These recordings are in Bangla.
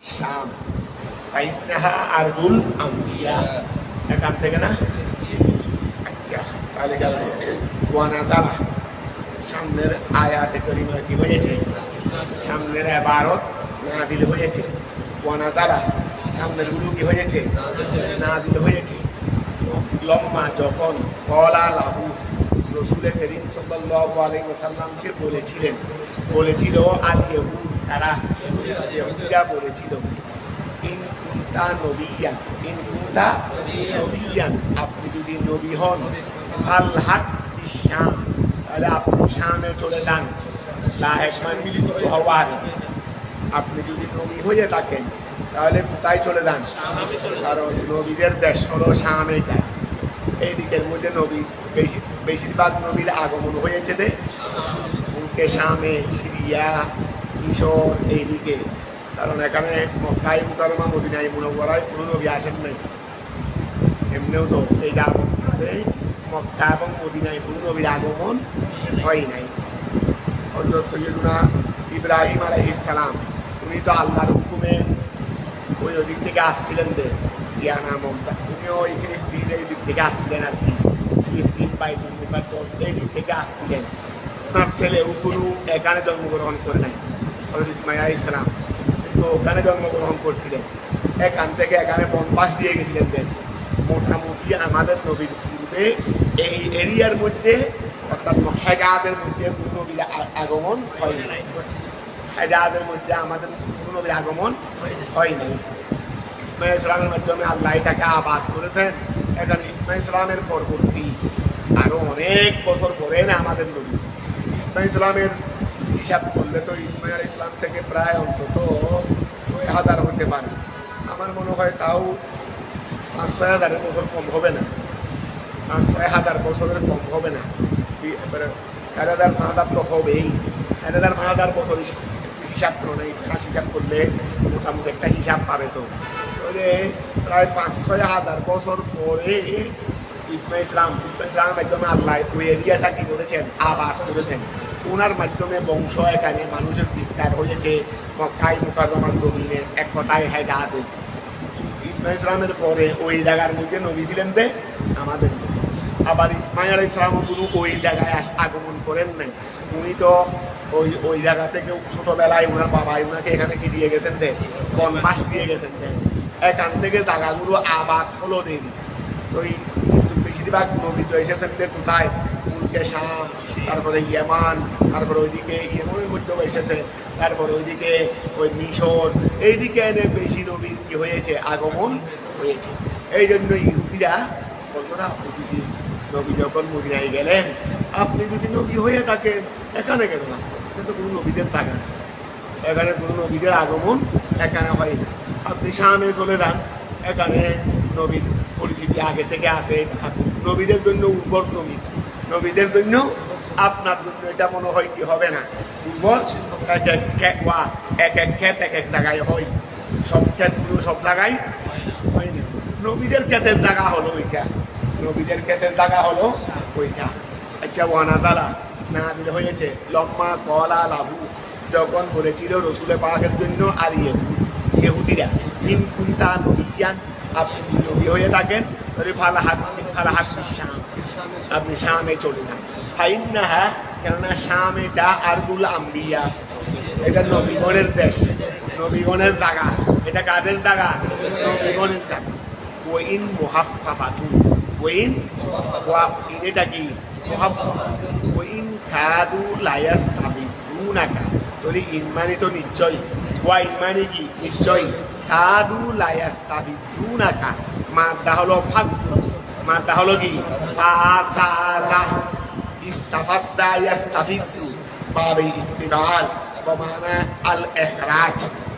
শাম ফাইন্নাহা আরদুল আম্বিয়া। এখান থেকে না? আচ্ছা, তাহলে গেল ওয়ানাজালা। সামনের আয়াতে করিমা কি হয়েছে? সামনের ইবারত নাযিল হয়েছে। ওয়ানাজালা সামনের গুলো কি হয়েছে? নাযিল হয়েছে। লম্মা যখন কলা লাহু রাসূল করিম সাল্লাল্লাহু আলাইহি ওয়াসাল্লামকে বলেছিল আল ইয়াহুদ, তারা ইহুদিরা বলেছিল ইন কুনতা নবিয়ান, আপনি যদি নবী হন আল হাক বিশাম, তাহলে আপনি শামে চলে যান। লাহেক মানে মিলিত হওয়ার, আপনি যদি নবী হয়ে থাকেন তাহলে কোথায় চলে যান? কারণ নবীদের দেশ হলো শামে। এই দিকের মধ্যে নবী বেশিরভাগ নবীর আগমন হয়েছে উনকে শামে, সিরিয়া, মিশর এই দিকে। কারণ এখানে মক্কায় মুকাররমা মদিনায় মুনাওয়ারায় কোনো নবী আসেন নাই। এমনিও তো এই মক্কা এবং মদিনায় কোনো নবীর আগমন হয় নাই। হযরত সৈয়দুনা ইব্রাহিম আলাইহিস সালাম, উনি তো আল্লাহর হুকুমে ওই দিক থেকে আসছিলেন ইয়ানা মমতা, উনিও ওই ফিলিস্তিন এই দিক থেকে আসছিলেন আর কি। ফিলিস্তিন বাইতুল মুকাদ্দাস এই দিক থেকে আসছিলেন। ওনার ছেলে কোনো এখানে জন্মগ্রহণ করে নাই, হযরত ইসমাঈল আলাইহিস সালাম, তো ওখানে জন্মগ্রহণ করছিলেন। এখান থেকে এখানে বনবাস দিয়ে গেছিলেন। মোটামুটি আমাদের নবীর পূর্বে এই এরিয়ার মধ্যে অর্থাৎ হেজাজের মধ্যে কোনো নবীর আগমন হয় নাই। হেজাজের মধ্যে আমাদের কোনো নবীর আগমন হয় নাই। ইসমাঈল ইসলামের মাধ্যমে আল্লাহ এটাকে আবাদ করেছেন। এখানে ইসমাঈল ইসলামের পরবর্তী আরো অনেক বছর পরে না আমাদের নবী। ইসমাঈল ইসলামের হিসাব করলে তো ইসমাঈল ইসলাম থেকে প্রায় অন্তত 2000 হতে পারে। আমার মনে হয় তাও 5-6 হাজার বছর কম হবে না। 5-6 হাজার বছরের কম হবে না। 4,000-5,000 তো হবেই। 4,000-5,000 বছর হিসাব করো না, হিসাব করলে মোটামুটি একটা হিসাব পাবে। তো প্রায় 5-6 হাজার বছর পরে ইসমাঈল ইসলামের মাধ্যমে আল্লাহ ওই এরিয়াটা কি করেছেন? আবাদ করেছেন। ওনার মাধ্যমে বংশ এখানে মানুষের বিস্তার হয়েছে মক্কায় মুকাররমার জমিনে, এক কথায় হেজাজে। ইসমাঈল ইসলামের পরে ওই জায়গার মধ্যে নবী দিলেন আমাদের। আবার ইসমাঈল আলাইহিস সালাম কোনো ওই জায়গায় আগমন করেন নাই। উনি তো ওই জায়গা থেকে ছোটবেলায় ওনার বাবা ওনাকে এখানে কি দিয়ে গেছেন? বনবাস দিয়ে গেছেন। এখান থেকে জায়গাগুলো আবাদ হলো দেরি। তো বেশিরভাগ নবী তো এসেছেন কোথায়? উনকে শাম, তারপরে ইয়েমান, তারপরে ওইদিকে ইয়েমেনের মধ্যেও এসেছে, তারপরে ওইদিকে ওই মিশর, এইদিকে এনে বেশি নবীর কি হয়েছে? আগমন হয়েছে। এই জন্য ইহুদিরা বলতো না, নবী যখন মদিনায় গেলেন, আপনি যদি নবী হয়ে থাকেন এখানে কেন আসতেন? এটা তো কোনো নবীদের থাকা না, এখানে কোনো নবীদের আগমন এখানে হয় না। আপনি শামে চলে যান, এখানে নবীর পরিচিতি আগে থেকে আছে। নবীদের জন্য উর্বর জমি, নবীদের জন্য আপনার জন্য এটা মনে হয় কি হবে না উর্বর। এক এক ক্ষেত এক এক জায়গায় হয়, সব ক্ষেতগুলো সব জায়গায় হয় না। নবীদের ক্ষেতের জায়গা হলো ওইটা, নবীদের ক্ষেতের জায়গা হলো ওইটা। আচ্ছা, ওয়ানাজালা নাযিল হয়েছে। লম্মা কলা লাহু, যখন বলেছিল রাসূল পাকের জন্য আর ইহুদিরা ইন কুনতা নবিয়ান, আপনি নবী হয়ে থাকেন তাহলে ফালাহাত বিশাম, আপনি শামে চলে যান। ফাইন্নাহা, কেননা শাম এটা আরদুল আম্বিয়া, এটা নবীগণের দেশ, নবীগণের জায়গা। এটা কাদের জায়গা? নবীগণের জায়গা। ওয়াইন মুহাফফাতুন, ওয়াইন এটা কি? মুহাফফাফা। ওয়াইন কাদু লা ইয়াস্তাফিজুনাকা, তাহলে ইমানি তো নিশ্চয়ই, ওয়া ইমানি কি? নিশ্চয়ই। কাদু লা ইয়াস্তাফিজুনাকা, মাদ্দা হলো ফাদু, মাদ্দা হলো কি? ইস্তাফাদ্দা ইয়াস্তাফিজু, বাবে ইস্তিফাল বমানা আল ইখরাজ,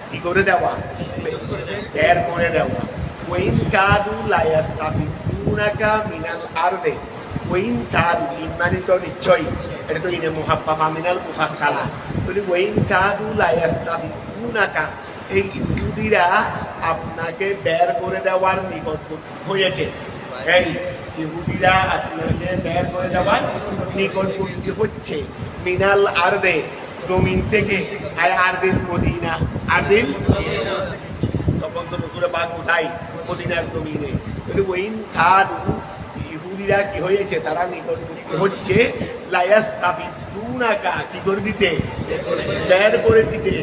কি করে দেওয়া? বের করে দেওয়া। ওয়াইন কাদু লা ইয়াস্তাফিজুনাকা মিনাল আরদে, ওয়াইন কাদু ইমানি তো নিশ্চয়ই, এটা তো ইনে মুহাফফাফা মিনাল মুফাক্কালা। তাহলে ওয়াইন কাদু লা ইয়াস্তাফিজুনাকা, এই ইহুদিরা আপনাকে বের করে দেওয়ার নিকট হয়েছে। এই ইহুদিরা আপনাকে বের করে দেওয়ার নিকটবর্তী হচ্ছে। মিনাল আরদে, জমিন থেকে। আরদিল মদিনা, আরদিল নাই মদিনার জমিনে। ওইন খাদু ইহুদিরা কি হয়েছে, তারা নিকটবর্তী হচ্ছে লায়াস্তাফিদুনাকা কি করে দিতে, বের করে দিতে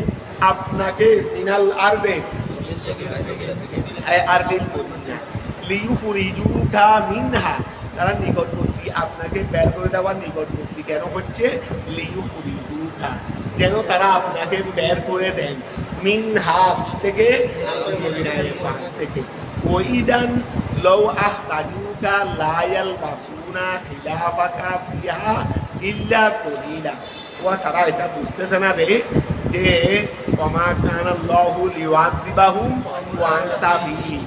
আপনাকে মিনাল আরবে আরবিল মদিনা লিইউখরিজুকা মিনহা, তারা নিকটবর্তী আপনাকে বের করে দেওয়ার নিকটবর্তী কেন হচ্ছে, লিইউখরিজুকা যেন তারা আপনাকে বের করে দেন, মিনহা থেকে মদিনার পাক থেকে। ওইদান লাউ আহতাজুকা লা ইয়ালবাসুনা খিলাফাকা ফিহা ইল্লা কলিলা। ওয়া তারা এটা বুঝতেছে না রে যে ওমা কানাল্লাহু লিউআযিবাহুম ওয়া আনতা ফীহিম,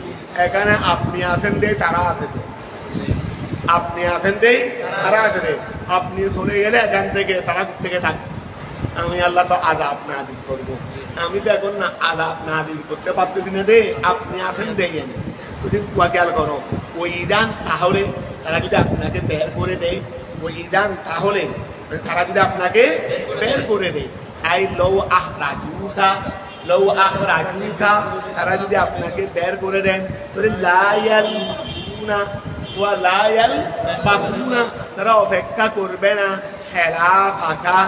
এখানে আপনি আছেন দে তারা আছে দে, আপনি আছেন দে তারা আছে দে, আপনি চলে গেলে এখান থেকে তারা থেকে থাকবে, আমি আল্লাহ তো আযাব নাযিল করব, আমি তো এখন না আযাব নাযিল করতে পারতেছি না দে, আপনি আছেন দে। এনে যদি খেয়াল করো ওই ইদান, তাহলে তারা যদি আপনাকে বের করে দেয়, ওই ইদান তাহলে তারা যদি আপনাকে বের করে দেয়, আই লৌ আখরাজুকা, লৌ আখরাজুকা তারা যদি আপনাকে বের করে দেন, তাহলে লায়াল বাসুনা ওয়া লায়াল বাসুনা তারা অপেক্ষা করবে না, খেলাফাকা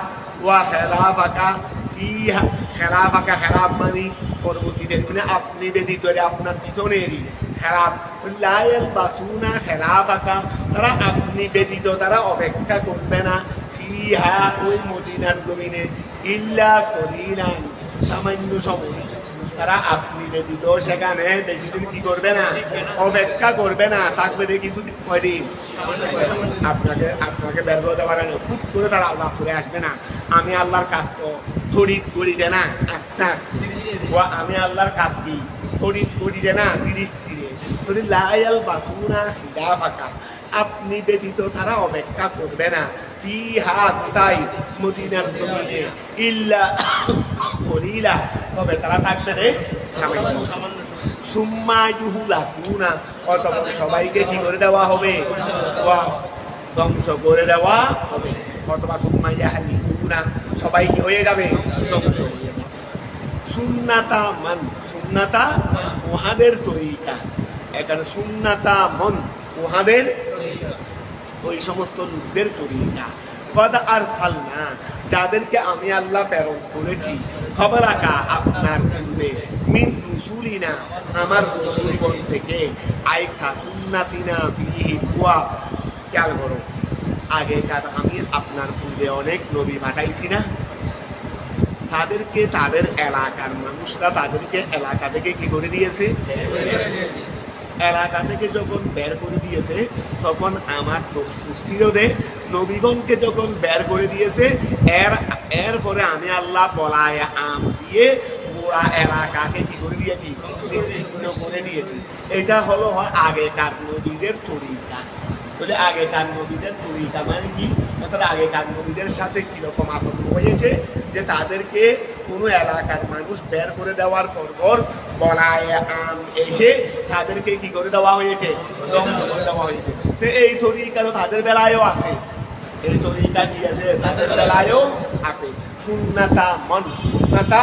ওয়া খেলাফাকা ফিহা, খেলাফাকা খেলাফ মানে পরবর্তীতে মানে আপনি ব্যতীত আপনার পিছনেরই খেলাফ, লায়াল বাসুনা খেলাফাকা তারা আপনি ব্যতীত তারা অপেক্ষা করবে না, ফিহা ওই মদিনার জমিনে, ইল্লা কলিলান সামান্য সময়, তারা আপনি ব্যতীত সেখানে বেশি দিন কি করবে না, অপেক্ষা করবে না, থাকবে যে কিছুদিন কয়দিন, আপনাকে আপনাকে বের করে দেওয়ার খুব করে তারা আল্লাহ করে আসবে না। আমি আল্লাহর কাজ তো থরিত করি দে না আস্তে আস্তে, আমি আল্লাহর কাজ কি থরিত করি দে না ধীরে ধীরে, যদি লায়াল বাসুনা খিলাফাকা আপনি ব্যতীত তারা অপেক্ষা করবে না, ফিহা তাই মদিনার জমিনে, ইল্লা কলিলা তবে তারা থাকবে রে সামান্য, সুম্মা ইউহলাকুনা অতঃপর সবাইকে কি করে দেওয়া হবে, ধ্বংস করে দেওয়া হবে, অথবা সুম্মা ইয়াহলিকুনা সবাই কি হয়ে যাবে, ধ্বংস হয়ে যাবে। সুন্নাতা মান, সুন্নাতা ওহাদের তরিকা, এখানে সুন্নাতা মন ওহাদের ওই সমস্ত লোকদের তরিকা, কদা আরসালনা যাদেরকে আমি আল্লাহ প্রেরণ করেছি, খবর রাখা আপনার পূর্বে, মিন রুসুলিনা আমার রসুলগণ থেকে, আইকা সুন্নাতিনা ফিহি ওয়া, খেয়াল করো আগেকার আমি আপনার পূর্বে অনেক নবী পাঠাইছি না, তাদেরকে তাদের এলাকার মানুষরা তাদেরকে এলাকা থেকে কি করে দিয়েছে, এলাকা থেকে যখন বের করে দিয়েছে তখন আমার সিরদে নবীগণকে যখন বের করে দিয়েছে, এরপরে আমি আল্লাহ বলায় আম দিয়ে পুরা এলাকাকে কি করে দিয়েছি, বিচ্ছিন্ন করে দিয়েছি। এটা হলো আগেকার নবীদের তরিকা। বলে আগেকার নবীদের তরিকা মানে কি, অর্থাৎ আগেকার নবীদের সাথে কিরকম আচরণ হয়েছে, যে তাদেরকে কোনো এলাকার মানুষ বের করে দেওয়ার পর বলায় আম এসে তাদেরকে কি করে দেওয়া হয়েছে, ধ্বংস করে দেওয়া হয়েছে। তো এই তরিকা তো তাদের বেলায়ও আছে, এই তরিকা কি আছে তাদের বেলায়ও আছে। সুন্নাতা মন, সুন্নাতা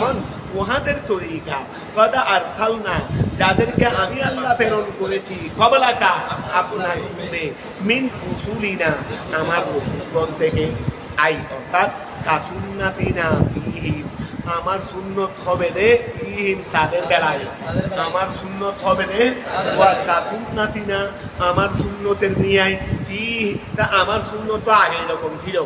মন ওহাদের তরিকা, কদা আরসালনা যাদেরকে আমি আল্লাহ প্রেরণ করেছি, কবলাকা আপনার পূর্বে, মিন রুসুলিনা আমার রসুলগণ থেকে, আই অর্থাৎ কাসুন্নাতিনা ফিহিম আমার সুন্নত হবে দে, ফিহিম তাদের বেলায় আমার সুন্নত হবে দে, ওয়া কাসুন্নাতিনা আমার সুন্নতের নিয়ায়, ফিহি তা আমার সুন্নত তো আগে এরকম ছিল,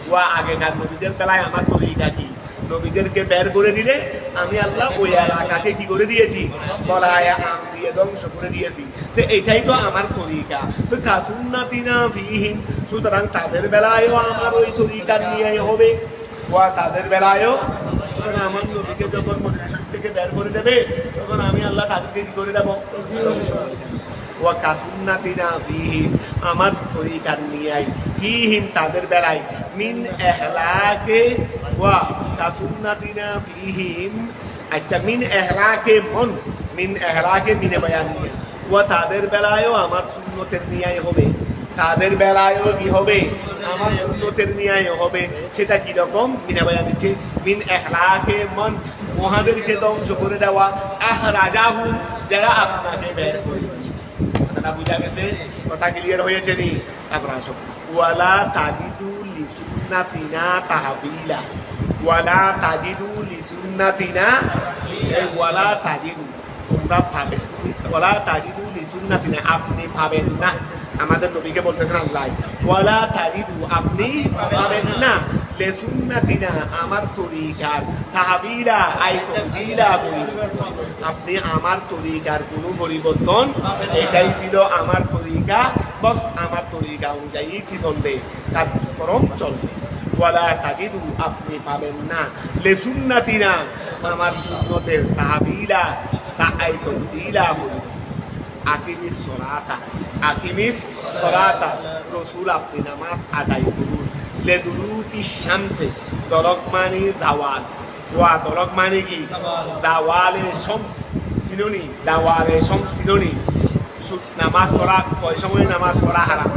ওয়া আগেকার নবীদের বেলায় আমার তরিকা কি, নবীদেরকে বের করে দিলে আমি আল্লাহ ওই এলাকাকে কি করে দিয়েছি, বলায় আম দিয়ে ধ্বংস করে দিয়েছি। তো এটাই তো আমার তরিকা। তো কাসুন্নাতিনা ফিহিম সুতরাং তাদের বেলায়ও আমার ওই তরিকা নিয়ে হবে, ওয়া তাদের বেলায়ও আমার নবীকে যখন মদিনা থেকে বের করে দেবে তখন আমি আল্লাহ তাদেরকে কি করে দেবো, ওয়া কাসুন্নাতিনা ফিহিম আমার তরিকার নিয়াই, ফিহিম তাদের বেলায়, মিন এহলাকে ওয়া কাসুন্নাতিনা ফিহিম, আচ্ছা মিন এহলাকে মন, মিন এহলাকে মিনে বয়ান নিয়ে, ওয়া তাদের বেলায়ও আমার সুন্নতের নিয়াই হবে, তাদের বেলায়ও কি হবে, আমার সুন্নতের নিয়াই হবে। সেটা কিরকম মিনে বয়ান দিচ্ছে, মিন এহলাকে মন মহাদেরকে ধ্বংস করে দেওয়া, রাজাহুম যারা আপনাকে বের করে দিয়েছে। কথাটা বুঝা গেছে? কথা ক্লিয়ার হয়েছে নি? তারপর আসো, ওয়ালা তাজিদু লিসুন্নাতিনা তাহবিলা। ওয়ালা তাজিদু লিসুন্নাতিনা, এই ওয়ালা তাজিদু তোমরা পাবেন, ওয়ালা তাজিদু লিসুন্নাতিনা আপনি পাবেন না। আমাদের নবীকে বলতেছেন আল্লাহ, ওয়ালা তাজিদু আপনি পাবেন না, লিসুন্নাতিনা আমার তরিকার, তাহবিলা আই তাবদীলা পরিবর্তন, আপনি আমার তরিকার কোনো পরিবর্তন, এটাই ছিল আমার তরিকা, বস আমার তরিকা অনুযায়ী কি চলবে, তার পরম চলবে। ওয়ালা তাজিদু আপনি পাবেন না, লিসুন্নাতিনা আমার সুন্নতের, তাহবিলা আই তাবদীলা পরিবর্তন। আকিমিস সলাতা, আকিমিস সলাতা রাসূল আপনি নামাজ আদায় করুন, লেদুলুকি শামসে দলক মানে দাওয়াল, ওয়া দলক মানে কি দাওয়ালে শামস সিনোনি, দাওয়ালে শামস সিনোনি। নামাজ পড়া কয় সময় নামাজ পড়া হারাম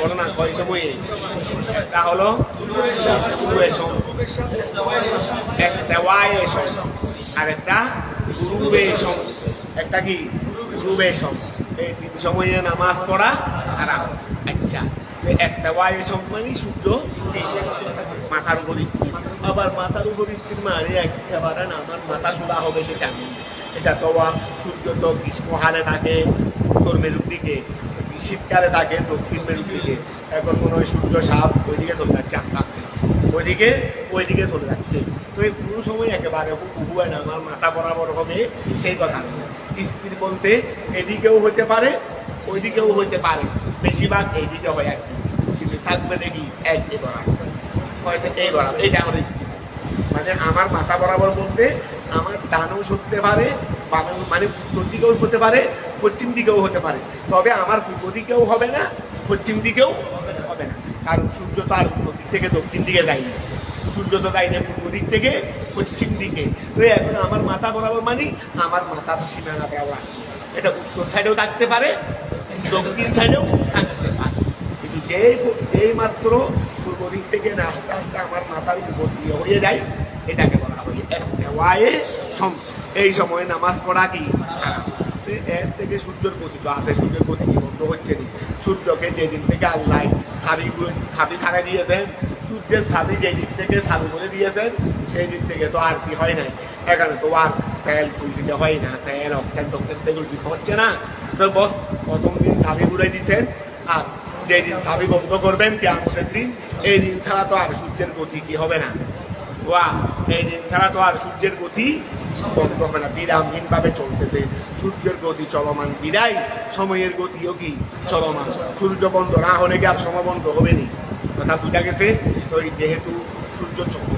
বলো না, কয় সময়ে? এটা হলো আর একটা গুরুবে শামস, একটা কি গুরুবে শামস। এই তিন সময়ে নামাজ পড়া হারাম। আচ্ছা, মানে সূর্য মাথার উপর স্থির, আবার মাথার উপর স্থির মানে একেবারে না আমার মাথা সোজা হবে সেটা নেই। এটা তো সূর্য তো গ্রীষ্মকালে থাকে উত্তর মেরুর দিকে, শীতকালে থাকে দক্ষিণ মেরুর দিকে। এখন মনে হয় সূর্য সাপ ওইদিকে চলে যাচ্ছে, ওইদিকে চলে যাচ্ছে। তো এই কোনো সময় একেবারে উবু হয় না আমার মাথা বরাবর হবে সেই কথা। স্থির বলতে এদিকেও হতে পারে ওইদিকেও হইতে পারে, বেশিরভাগ এইদিকে হয় আর কি, কিছু থাকবে দেখি একদিকে বরাবর হয়তো এই বরাবর, এইটা হলো স্থির। মানে আমার মাথা বরাবর বলতে আমার ডানও সরতে পারে, মানে উত্তর দিকেও হতে পারে, পশ্চিম দিকেও হতে পারে, তবে আমার পূর্ব দিকেও হবে না, পশ্চিম দিকেও হবে না। কারণ সূর্য তো আর উত্তর দিক থেকে দক্ষিণ দিকে যায় না, সূর্য তো যায় না পূর্ব দিক থেকে পশ্চিম দিকে। তো এখন আমার মাথা বরাবর মানে আমার মাথার সীমানা বরাবর আসছে। এটা উত্তর সাইডেও থাকতে পারে, দক্ষিণ সাইডেও থাকতে পারে, কিন্তু যেই মাত্র পূর্ব দিক থেকে আস্তে আস্তে আমার মাথার উপর দিয়ে হয়ে যায়, এটাকে বলা হয় ইস্তেওয়ায়ে শামস। এই সময়ে নামাজ পড়া কি হারাম। এর থেকে সূর্যের গতি তো আছে, সূর্যের গতি কি বন্ধ হচ্ছে না? সূর্যকে যেদিন থেকে আল্লাহ ছাবি ছাড়া দিয়েছেন, সূর্যের ছাবি যেদিন থেকে চালু করে দিয়েছেন সেই দিন থেকে তো আর কি হয় নাই। এখানে তো আর তেল তুল দিতে হয় না, তেল অক্টেন টক্টেন তেল দিতে হচ্ছে না। তো বস প্রথম দিন ছাবি ঘুরে দিচ্ছেন, আর যেদিন ছাবি বন্ধ করবেন কিয়ামতের দিন, এই দিন ছাড়া তো আর সূর্যের গতি কি হবে না, এই দিন ছাড়া তো আর সূর্যের গতি বন্ধ হবে না, বিরামহীন ভাবে চলতেছে। সূর্যের গতি চলমান বিদায়, সময়ের গতিও কি চলমান। সূর্য বন্ধ না হলে কি আর সময় বন্ধ হবে নি? কথা বুঝা গেছে? তো যেহেতু সূর্য চলবে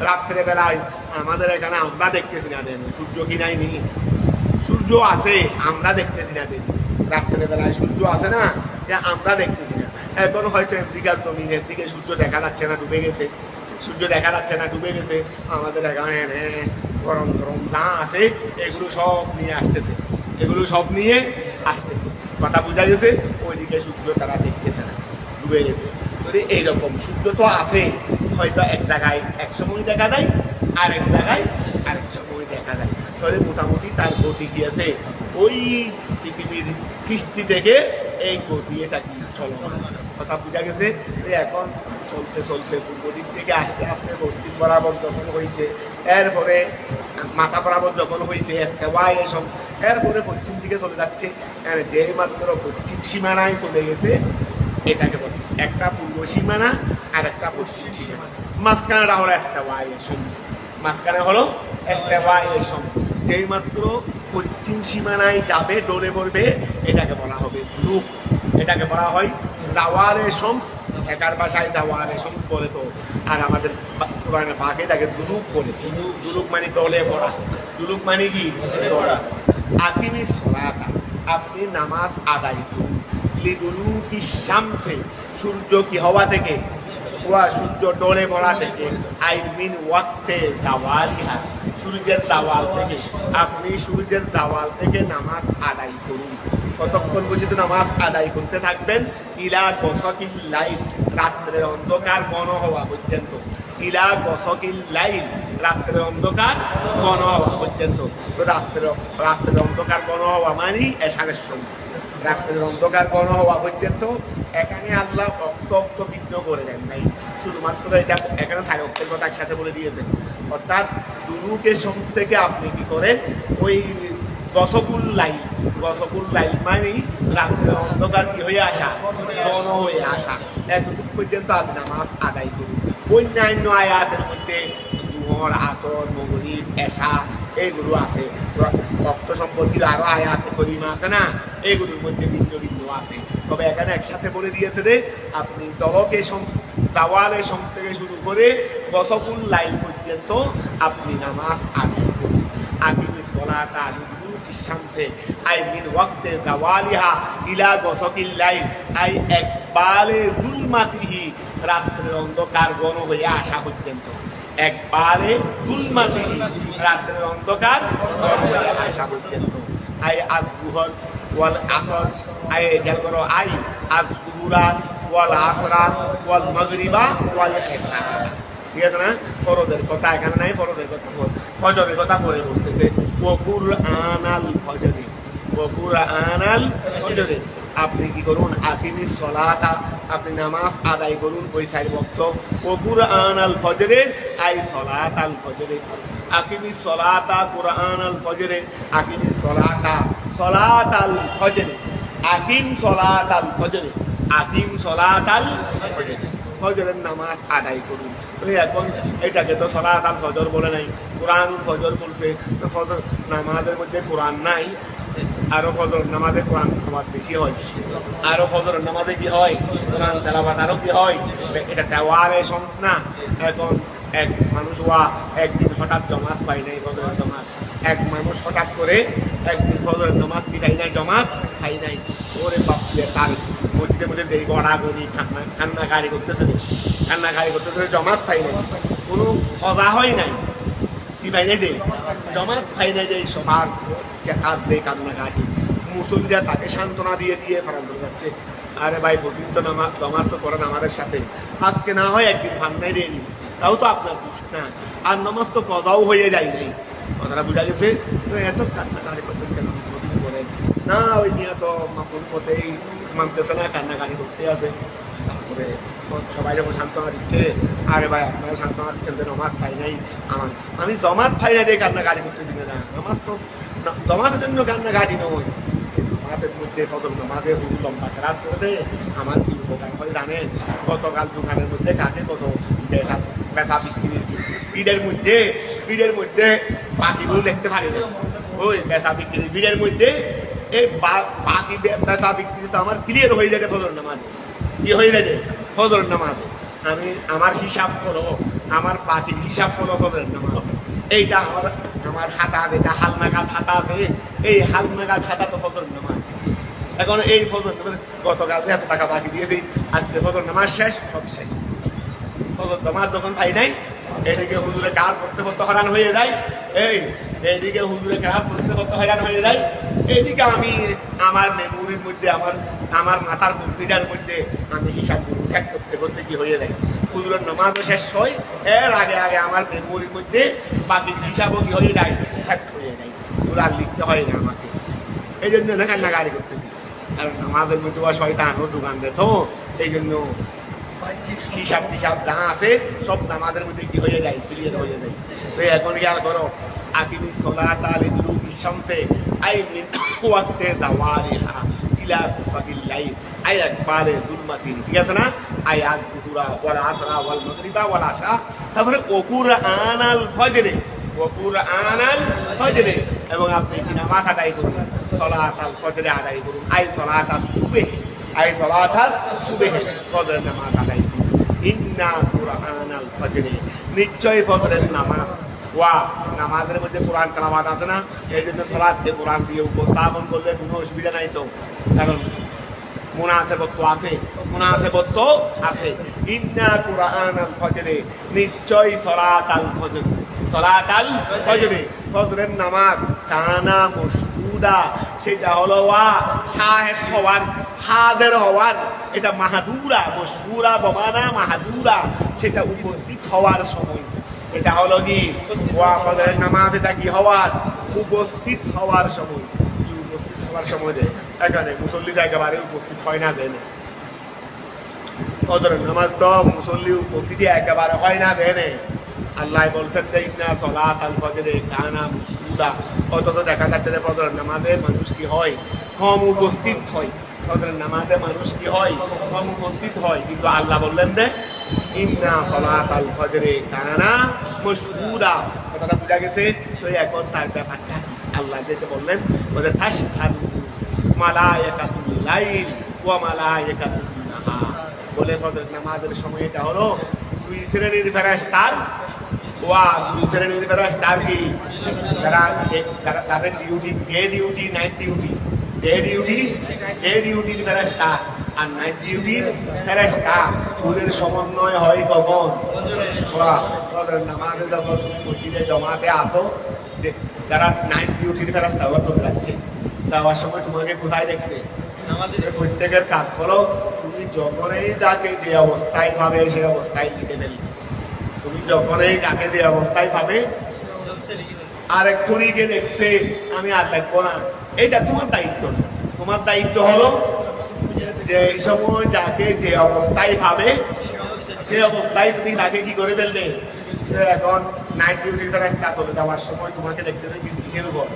রাত্রে বেলায় আমাদের এখানে আমরা দেখতেছি না দেন সূর্য কি নাই নি, সূর্য আছে আমরা দেখতেছি না দেন, রাত্রে বেলায় সূর্য আছে না, আমরা দেখতেছি না। এখন হয়তো আমেরিকার জমিনের দিকে সূর্য দেখা যাচ্ছে না, ডুবে গেছে, সূর্য দেখা যাচ্ছে না, ডুবে গেছে। আমাদের এখানে গরম গরম যা আছে এগুলো সব নিয়ে আসতেছে, এগুলো সব নিয়ে আসতেছে। কথা বোঝা গেছে? ওইদিকে সূর্য তারা দেখতেছে না, ডুবে গেছে। যদি এইরকম সূর্য তো আছে, হয়তো এক জায়গায় এক সময় দেখা যায়, আর এক জায়গায় আরেক সময় দেখা যায়। তাহলে মোটামুটি তার গতি কি আছে, ওই পৃথিবীর সৃষ্টি থেকে এই গতি এটা কি চলমান। কথা বোঝা গেছে? এখন চলতে চলতে পূর্ব দিক থেকে আস্তে আস্তে পশ্চিম বরাবর যখন হয়েছে, এরপরে মাথা বরাবর যখন হয়েছে এসব, এরপরে পশ্চিম দিকে চলে যাচ্ছে। যে মাত্র পশ্চিম সীমানায় চলে গেছে, এটাকে বলি একটা পূর্ব সীমানা আর একটা পশ্চিম সীমানা। মাঝখানেটা হলো মাঝখানে হলো যেই মাত্র পশ্চিম সীমানায় যাবে, ডোলে পড়বে, এটাকে বলা হবে দুলুক। এটাকে বলা হয় জাওয়ালে শামস, একার ভাষায় জাওয়ালে শামস বলে। তো আর আমাদের পুরানে পাকে এটাকে দুলুক বলে। দুলুক মানে ডলে পড়া, দুলুক মানে কি ডলা। আকিমিস সলাতা আপনি নামাজ আদায় করুন, লিদুলুকি শামসে সূর্য কি হওয়া থেকে, সূর্য ডলে পড়া থেকে, আই মিন ওয়াক্তে জাওয়ালিহা সূর্যের জাওয়াল থেকে, আপনি সূর্যের জাওয়াল থেকে নামাজ আদায় করুন। কতক্ষণ পর্যন্ত নামাজ আদায় করতে থাকবেন? ইলা গসকিল লাইল রাত্রের অন্ধকার ঘন হওয়া পর্যন্ত। ইলা গসকিল লাইল রাত্রের অন্ধকার ঘন হওয়া পর্যন্ত। তো রাত্রের অন্ধকার ঘন হওয়া মানে এশারের সময়, রাত্রের অন্ধকার ঘন হওয়া পর্যন্ত। এখানে আল্লাহ অক্ত বিঘ্ন করে দেন নাই, শুধুমাত্র এটা এখানে সাড়ে অক্টের কথা একসাথে বলে দিয়েছেন। অর্থাৎ দুরুকের সমস্ত থেকে আপনি কি করেন, ওই গসকুল লাইল মানে রাত্রের অন্ধকার কি হয়ে আসা, ঘন হয়ে আসা, এতটুকু পর্যন্ত আপনি নামাজ আদায় করুন। অন্যান্য আয়াতের মধ্যে দুহর, আসর, মগরিব, এশা এইগুলো আছে, রক্ত সম্পর্কিত আরো আয়াতে করিমা আছে না, এইগুলোর মধ্যে ভিন্ন ভিন্ন আছে। তবে এখানে একসাথে বলে দিয়েছে যে আপনি দলকে জাওয়ালের সময় থেকে শুরু করে গসকুল লাইল পর্যন্ত আপনি নামাজ আদায় করুন। আকিমি সলাতা লিদুলুকি শামসে আই মিন ওয়াক্তে জাওয়ালিহা ইলা গসকিল লাইল আই একবালে যুলমাতিহি, রাত্রের অন্ধকার ঘন হয়ে আসা পর্যন্ত। একবারে যুলমাতিহি, রাত্রের অন্ধকার ঘন হয়ে আসা পর্যন্ত। আই আয-যুহর ওয়াল আসর, আই খেয়াল করো, আই আয-যুহরা ওয়াল আসরা ওয়াল মাগরিবা ওয়াল ইশা। ঠিক আছে না? ফরজের কথা এখানে নাই, ফরজের কথা ফজরের কথা পরে বলতেছে। ওয়া কুরআনাল ফজরে, ওয়া কুরআনাল ফজরে, আপনি কি করুন, আকিমিস সলাতা, আপনি নামাজ আদায় করুন ওই 4 ওয়াক্ত। ওয়া কুরআনাল ফজরে আই সলাতাল ফজরে, আকিমিস সলাতা কুরআনাল ফজরে, আকিমিস সলাতা সলাতাল ফজরে, আকিম সলাতাল ফজরে, আকিম সলাতাল ফজরে, ফজরের নামাজ আদায় করুন। এখন এটাকে তো সলাত আল ফজর বলে নাই, কোরআন ফজর বলছে। তো ফজর নামাজের মধ্যে কোরআন নাই, আরো ফজর নামাজে কোরআন তেলাওয়াত বেশি হয়, আরো ফজর নামাজে কি হয়, কোরআন তেলাওয়াত আরো কি হয়, এটা দেওয়ারে শমস না। এখন এক মানুষ একদিন হঠাৎ জমাত পাই নাই, ফজরের জমাত, এক মানুষ হঠাৎ করে একদিন ফজরের নামাজ কি খাই নাই, জমাত খাই নাই, ওরে বাপ, তার মসজিদের মধ্যে দেরি গড়াগড়ি কান্নাকারি করতেছে, জমাত পাই নাই, কোনো কথা হয় নাই, কি পাই নাই, জমাত পাই নাই, যে সবার কাঁদবে, কান্নাকাটি। মুসল্লিরা তাকে সান্ত্বনা দিয়ে ফেরান যাচ্ছে, আরে ভাই প্রতিদিন তো জমাত তো করেন আমাদের সাথে, আজকে না হয় একদিন ভান্নাই দিয়ে নি, তাও তো আপনার দোষ না, আর নামাজ তো কজাও হয়ে যায় নাই। কথাটা বোঝা গেছে? এত কান্নাকারি করতেন কেন করেন না? ওই নিয়ে তো মাপুর মতেই মানতেছে না, কান্নাকারি করতে আছে। তারপরে সবাই যখন সান্ত্বনা দিচ্ছে, আরে ভাই আপনারা সান্ত্বনা দিচ্ছেন যে নামাজ পাই নাই, আমি জমাত পাই নাই দিয়ে কান্নাকারি করতেছি না, নামাজ তো জমাতের জন্য কান্নাকাটি নয়। জমাতের মধ্যে ফজর নামাজে হুজুর লম্বা রাত করে আমার কি উপকার হয় জানেন? গতকাল দোকানের মধ্যে কাকে কত বেচা বিক্রির ভিড়ের মধ্যে বাকিগুলো দেখতে পারি না, ওই বেচা বিক্রির ভিড়ের মধ্যে এই বাকি বেচা বিক্রি তো আমার ক্লিয়ার হয়ে যাবে ফজর নামাজ, কি হয়ে যাবে ফজর নামাজ। আমি আমার হিসাব করো, আমার পাখির হিসাব করো ফজরের নামাজ। এইটা আমার হাতা, যেটা হালনাগাদ হাতা আছে, এই হালনাগাদ হাতা তো ফজর নামাজ। এখন এই ফজর নামাজ গতকাল এত টাকা বাকি দিয়ে দিই, আজকে ফজর নামাজ শেষ, সব শেষ। ফজর নামাজ যখন পাই নাই, এইদিকে হুজুরে কাজ করতে করতে হয়রান হয়ে যায়, এইদিকে হুজুরে কাজ করতে করতে হয়রান হয়ে যায়, এইদিকে আমি আমার মেমোরির মধ্যে, আমার মাথার কম্পিউটার মধ্যে আমি হিসাব সেট করতে করতে কি হয়ে যায়, হুজুরের নামাজও শেষ হয়, এর আগে আমার মেমোরির মধ্যে বাকি হিসাবও কি হয়ে যায়, সেট হয়ে যায়, ওরা আর লিখতে হয় না আমাকে। এই জন্য না কান্নাকারি করতেছি, আর নামাজের মধ্যে শয়তানও দোকান দেয়, তো সেই জন্য হিসাব টিসাব যা আছে সব নামাজের মধ্যে কি হয়ে যায়, ক্লিয়ার হয়ে যায়। তো এখন খেয়াল করো, আকিমি সলাতা লিদুলুকি শামসে আই মিন ওয়াক্তে জাওয়ালিহা ইলা গুসাকিল লাইল আই একবারে যুলমাতিন। ঠিক আছে না? আই আয-যুহরা ওয়াল আসরা ওয়াল মাগরিবা ওয়াল আশা। তারপরে ওয়া কুরআনাল ফজরে, ওয়া কুরআনাল ফজরে, এবং আপনি কি নামাজ আদায় করুন, সলাতাল ফজরে আদায় করুন, আই সলাতাস সুবহ, আই সলাতাস সুবহ, ফজরের নামাজ আদায় করুন। ইন্না কুরআনাল ফজরে, নিশ্চয়ই ফজরের নামাজ। নামাজের মধ্যে কোরআন তেলাওয়াত আছে না, এই জন্য সালাতকে কোরআন দিয়ে উপস্থাপন করলে কোনো অসুবিধা নাই তো, কারণ মুনাসেবত্ব আছে। ইন্না কুরআনাল ফজরে, নিশ্চয়ই সলাতাল ফজরে, ফজরের নামাজ কানা মশহুদা, সেটা হলো শাহেদ হওয়ার, হাদের হওয়ার, এটা মাহাদুরা, মশহুরা বমানা মাহাদুরা, সেটা উপস্থিত হওয়ার সময়, এটা হলো কি ওয়া ফজরের নামাজ, এটা কি হওয়ার উপস্থিত হওয়ার সময়, কি উপস্থিত হওয়ার সময় দেয়। এখানে মুসল্লি একেবারে উপস্থিত হয় না, দেয় না। ফজরের নামাজ তো মুসল্লি উপস্থিতি একেবারে হয় না, দেয় না। আল্লাহ বলছেন যে ইন্না সলাতাল ফজরে কানা মাশহুদা, অথচ দেখা যাচ্ছে যে ফজরের নামাজে মানুষ কি হয়, কম উপস্থিত হয়। ফজরের নামাজে মানুষ কি হয়, কম উপস্থিত হয়, কিন্তু আল্লাহ বললেন যে ইন্না সলাতাল ফজরে কানা মাশহুদা, কথাটা বুঝা গেছে। তো এখন তার ব্যাপারটা আল্লাহ যেটা বললেন, বলে তাশহাদু মালায়েকাতুল লাইল ওয়া মালায়েকাতুন নাহার, বলে ফজরের নামাজের সময় এটা হলো দুই শ্রেণীর ফেরেশতার ওয়া দুই শ্রেণীর ফেরেশতার কি যারা তাদের duty day duty night duty, day ডিউটির ফেরেশতা আর নাইট ডিউটির ফেরেশতা, ওদের সমন্বয় হয় কখন, ফজরের নামাজে যখন মসজিদে জমাতে আসো, যারা নাইট ডিউটির ফেরেশতা ওরা চলে যাচ্ছে, যাওয়ার সময় তোমাকে কোথায় দেখছে, প্রত্যেকের কাজ হলো তুমি যখনই যাকে যে অবস্থায় পাবে সেই অবস্থায় লিখে ফেলবে। তুমি যখনই যাকে যে অবস্থায় পাবে আর এক্ষুনি গিয়ে দেখছে আমি আর দেখবো না, এইটা তোমার দায়িত্ব না। তোমার দায়িত্ব হলো যে এই সময় যাকে যে অবস্থায় পাবে সেই অবস্থায় তুমি তাকে কি করে ফেলবে। এখন নাইট ডিউটির ফেরেশতা চলে যাওয়ার সময় তোমাকে দেখতে হবে কিসের উপর,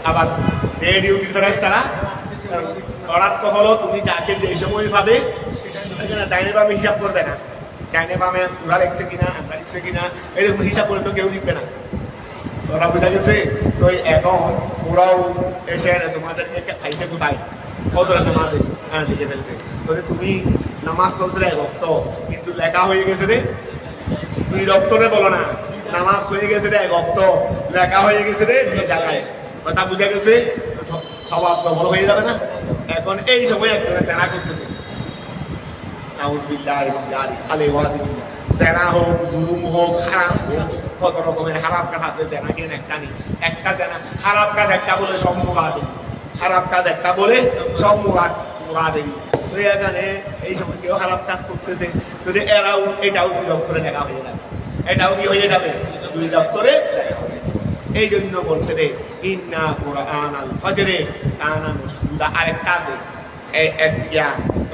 আবার ডে ডিউটির ফেরেশতারা অর্ডার হলো তুমি যাকে যে সময় পাবে ডাইনে বামে হিসাব করবে না, ডাইনে বামে ওরা লিখছে কিনা আমরা লিখছে কিনা এরকম হিসাব করে তো কেউ লিখবে না। ওরা বোঝা গেছে। তো এখন ওরাও এসে তোমাদেরকে খাইছে কোথায়, ফজরের নামাজে লিখে ফেলছে। তুমি নামাজ চলছে এক রক্ত, কিন্তু লেখা হয়ে গেছে রে দুই রক্তরে বলো না, নামাজ হয়ে গেছে রে এক রক্ত, লেখা হয়ে গেছে রে দুই জায়গায়। কথা বুঝা গেছে, সবাব প্রবল হয়ে যাবে না। এখন এই সময় একজনে তেনা করতেছে, তেনা হোক, দুরুম হোক, খারাপ হোক, কত রকমের খারাপ কাজ আছে। তেনাকে একটা নেই, একটা তেনা খারাপ কাজ একটা বলে সব মুরাদ, খারাপ কাজ একটা বলে সব মুরাদ। এখানে এই সময় কেউ খারাপ কাজ করতেছে, যদি এরাও এটাও দুই দপ্তরে লেখা হয়ে যাবে, এটাও কি হয়ে যাবে দুই দপ্তরে লেখা হবে। এই জন্য বলছে রে ইন্না কুরআনাল ফজরে কানা মাশহুদা। আরেকটা আছে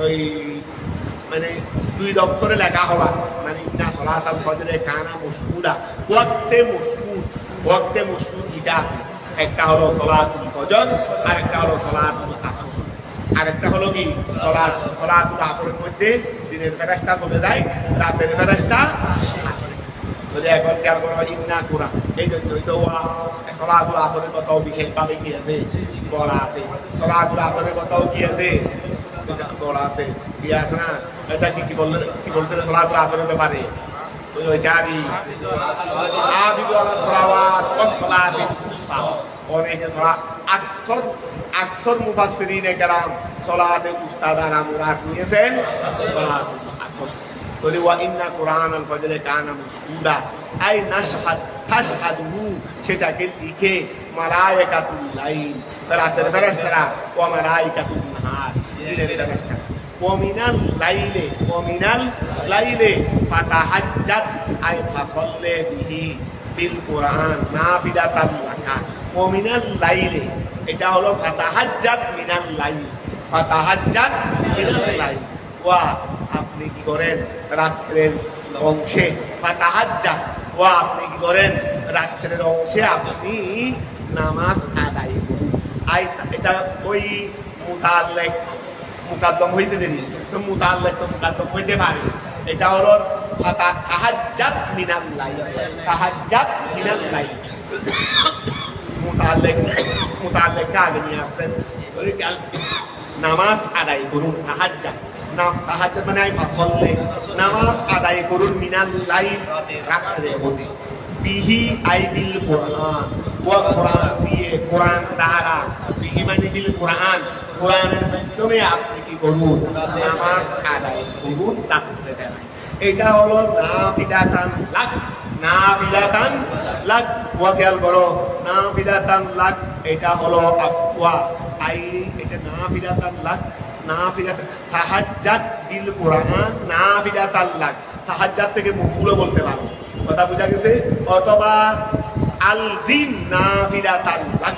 ওই মানে দুই দপ্তরে লেখা হওয়া, মানে ইন্না সলাতাল ফজরে কানা মাশহুদা, ওয়াক্তে মাশহুদ দুইটা আছে। একটা হলো সলাতুল ফজর, আরেকটা হলো সলাতুল আসর। আরেকটা হলো কি সলাতুল আসরের মধ্যে দিনের ফেরেশতা চলে যায়, রাতের ফেরেশতা আসে। এখন খেয়াল করা ইন্না কুরআন, এই জন্যই তো সলাতুল আসরের কথাও বিশেষভাবে কি আছে বলা আছে। সলাতুল আসরের কথাও কি আছে বলা আছে, কি আছে না। এটা কি বললেন, কি বলছেন সলাতুল আসরের ব্যাপারে, অনেকে আকসর মুফাসসিরিনে কেরাম সলাতে উস্তাদানা মুরাদ নিয়েছেন সলাতুল আসর। বলি ওয়া ইন্না কুরআনাল ফজরে কানা মাশহুদা, আই তাশহাদুহু, সেটাকে লিখে মালায়েকাতুল লাইল, রাতের ফেরেশতারা, ওয়া মালায়েকাতুন নাহার, দিনের ফেরেশতারা। ওমিনাল লাইলে ফাতাহাজ্জাত, আই ফাসাল্লি বিহি বিল কুরআন নাফিলাতান লাকা। ওমিনাল লাইলে, এটা হলো ফাতাহাজ্জাত মিনাল লাইল, ফাতাহাজ্জাত মিনাল লাইল। ওয়া আপনি কি করেন রাত্রের অংশে, ফাতাহাজ্জাত ওয়া আপনি কি করেন রাত্রের অংশে আপনি নামাজ আদায় করুন। এটা ওই মুতাল্লিক মুকাদ্দম হয়েছে দেরি, তো মুতাল্লিক তো মুকাদ্দম হইতে পারে। এটা হলো তাহাজ্জাত মিনাল লাইল, তাহাজ্জাত মিনাল লাইল। মুতাল্লিকটা আগে নিয়ে আসছেন, নামাজ আদায় করুন, তাহাজ্জাত তাহাজ্জুদ মানে ফাসল্লি, নামাজ আদায় করুন মিনাল লাইল, রাতের মধ্যে। বিহি আই বিল কুরআন, ওয়া কুরআন দিয়ে, কুরআন দ্বারা, বিহি মানে বিল কুরআন, কুরআনের মাধ্যমে আপনি কি করুন নামাজ আদায় করুন রাতের বেলায়। এটা হলো নাফিলাতান লাক, নাফিলাতান লাক। ওয়া খেয়াল করো, নাফিলাতান লাক এটা হলো ওয়া আই, এটা নাফিলাতান লাক, নাফিলাত তাহাজ্জুদ বিল কোরআন নাফিলাতাল লাক, তাহাজ্জুদ থেকে মফুলও বলতে পারো, কথা বোঝা গেছে। অথবা আলজিম নাফিলাতাল লাক,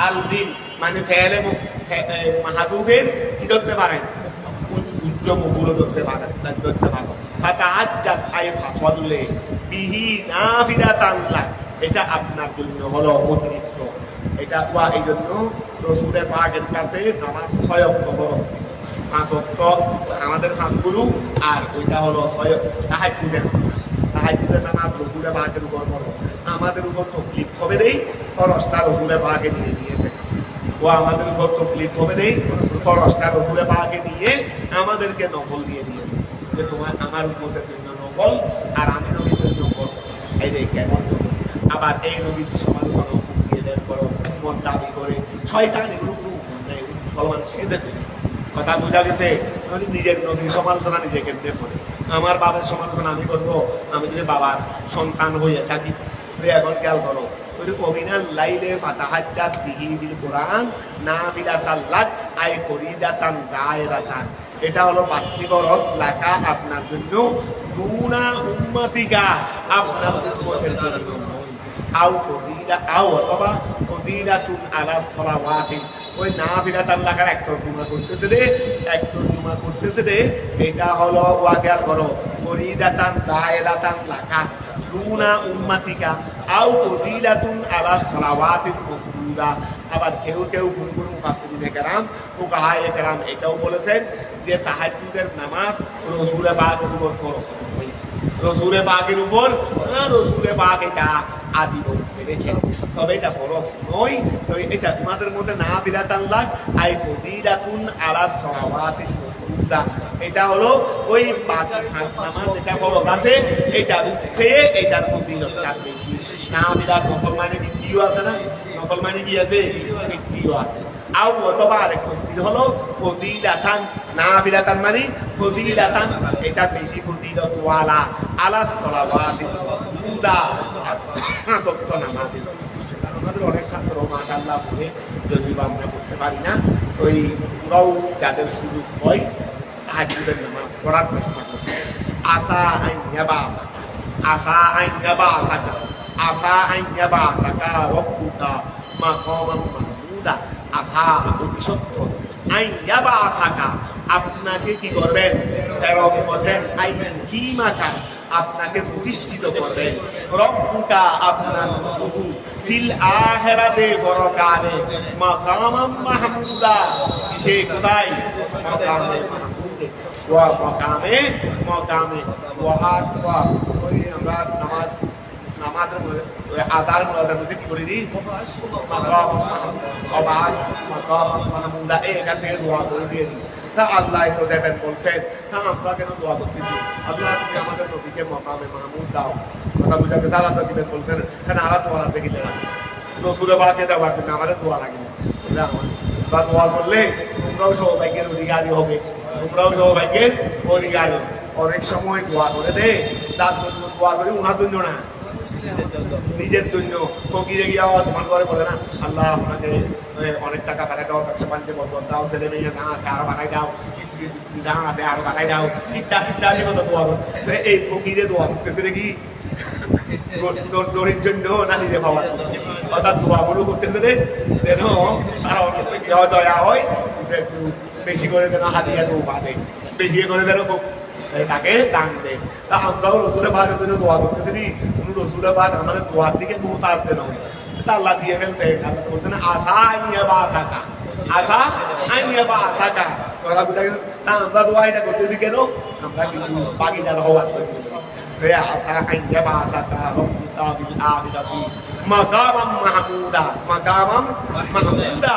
আলজিম মানে ফেলে মাহাদুফের কি ধরতে পারেন, উচ্চ মফুলও ধরতে পারেন, ধরতে পারো। তাহাজ্জুদ আই ফাসলে বিহি নাফিলাতাল লাক, এটা আপনার জন্য হলো অতিরিক্ত। এটা এই জন্য রাসূলের পাকের কাছে নামাজ 6 ওয়াক্ত ফরজ, 5 ওয়াক্ত আমাদের 5 গুরু, আর ওইটা হলো 6 তাহাজ্জুদের নামাজ রাসূলের পাকের উপর ফরজ। আমাদের উপর তকলিফ হবে দেই, ফরজটা রাসূলের পাকে নিয়ে নিয়েছে। ও আমাদের উপর তকলিফ হবে দেই, ফরজটা রাসূলের পাকে নিয়ে আমাদেরকে নফল দিয়ে দিয়েছে, যে তোমার আমার উম্মতের জন্য নফল আর আমি নবীর জন্য নফল। এই যে কেমন আবার এই নবীর সমালোচনা বের করো, মন দাবি করে শয়তান এগুলো মুসলমান সেধে ফেলে, কথা বোঝা গেছে। নিজের নদীর সমালোচনা নিজে কেমনে করে, আমার বাবার সমালোচনা আমি করবো, আমি যদি বাবার সন্তান হয়ে থাকি। এখন খেয়াল করো, অমিনাল লাইলে ফাতাহাজ্জাত বিহি বিল কোরআন নাফিলাতাল লাক আই ফরিদাতান গায়রাতান, এটা হলো পার্থিব রস লাকা আপনার জন্য, দুনা উম্মতিকা আপনার উম্মতের জন্য, আও ফজিলা আও অথবা ফজিলাতুন আলা সলাওয়াতি, ওই নাফিলাতাল লাকার এক তর্জমা করতেছে রে, এক তর্জমা করতেছে রে, এটা হলো ওয়াকিয়াল করো ফরিদাতান গায়রাতান লাকা দুনা উম্মাতিকা আও ফজিলাতুন আলা সলাওয়াতিল মাফরুদা। আবার কেউ কেউ গুনগুন মুফাসসিরিনে কেরাম ফুকাহায়ে কেরাম এটাও বলেছেন যে তাহাজ্জুদের নামাজ রাসূলের পাকের উপর ফরজ, রাসূলের পাকের উপর, রাসূলের পাক এটা আজীবন মেনেছেন, তবে এটা ফরজ নয়। তো এটা তোমাদের মধ্যে নাফিলাতাল লাক আই ফজিলাতুন আলা সলাওয়াতিল মাফরুদা, এটা হলো ওই 5 নামাজ যেটা ফরজ আছে এটা সে এটার ফজিলতটা বেশি। নাফিলা নফল মানে দ্বিতীয় আছে না, নফল মানে কি আছে, দ্বিতীয় আছে। আও অথবা আরেক তফসীর হলো ফজিলাতান, নাফিলাতান মানে ফজিলাতান, এটা বেশি ফজিলত ওয়ালা আলা সলাওয়াতিল মাফরুদা, সত্য নামাজের। আমাদের অনেক ছাত্র মাশাআল্লাহ পড়ে, যদি আমরা পড়তে পারি না, ওই ওরাও যাদের সুযোগ হয় তাহাজ্জুদের নামাজ পড়ার চেষ্টা করবে। আসা আইয়া বাসা, আসা আইয়া বাসাকা, আসা আইয়া বাসাকা রব্বুকা মাকামান মাহমুদা, আসা অতি সত্য আইয়া বাসাকা আপনাকে কি করবেন, প্রেরণ করবেন, আইন কি মাকা আপনাকে প্রতিষ্ঠিত করবেন, রব্বুকা আপনার প্রভু, ফিল আখিরাতে পরকালে মাকামান মাহমুদা, সে কোথায়, মাকামে মাহমুদে, ওয়া মাকামে ওয়া আকবা। ওই আমরা নামাজের আদার মধ্যে কি করে দিই, মাকামান মাহমুদা, এখান থেকে দোয়া করে দিয়ে দিই। তা আল্লাহ তো দেবেন বলছেন, তা আমরা কেন দোয়া করতে দিই, আল্লাহ তুমি আমাদের নবীকে মাকামে মাহমুদ দাও, কথা বুঝাতে আল্লাহ তো দিবেন বলছেন, কেন আল্লাহ দোয়া রাখতে গেলে রসুলের পাকে দেওয়ার জন্য আমাদের দোয়া লাগে না, বা দোয়া করলে তোমরাও সৌভাগ্যের অধিকারী হবে, তোমরাও সৌভাগ্যের অধিকারী। অনেক সময় দোয়া করে দে, তার জন্য দোয়া করি, ওনার জন্য না, নিজের জন্য। ফকিরে গিয়া তোমার ঘরে বলে না, আল্লাহ আপনাকে অনেক টাকা বাড়াই দাও, ব্যবসা বাণিজ্য বন্ধ দাও, ছেলে মেয়ে না আছে আরো বাড়াই দাও, স্ত্রী না আছে আরো বাড়াই দাও, ইত্যাদি ইত্যাদি কথা দোয়া করো। এই ফকিরে দোয়া করতেছে নাকি দরিদ্র জন্য না নিজে পাওয়ার, অর্থাৎ দোয়াগুলো করতেছে রে যেন সারা দয়া হয়, একটু বেশি করে যেন হাতিয়া দৌ বাঁধে, বেশি করে যেন তাকে দান দেয়। তা আমরাও রসুলের পাকের জন্য দোয়া করতেছি, কোন রসুলের পাক আমাদের দোয়ার দিকে বহুত আসতে না, তা আল্লাহ দিয়ে ফেলছে। আল্লাহ বলছে না, আশা আইয়া বা আশাকা, আশা আইয়া বা আশাকা, কথা বুঝা গেছে। তা আমরা দোয়া এটা করতেছি কেন, আমরা কিছু বাগিদার হওয়ার করতেছি। আশা আইয়া বা আশাকা রব্বুকা বিল আখিরাতি মাকামান মাহমুদা, মাকামান মাহমুদা,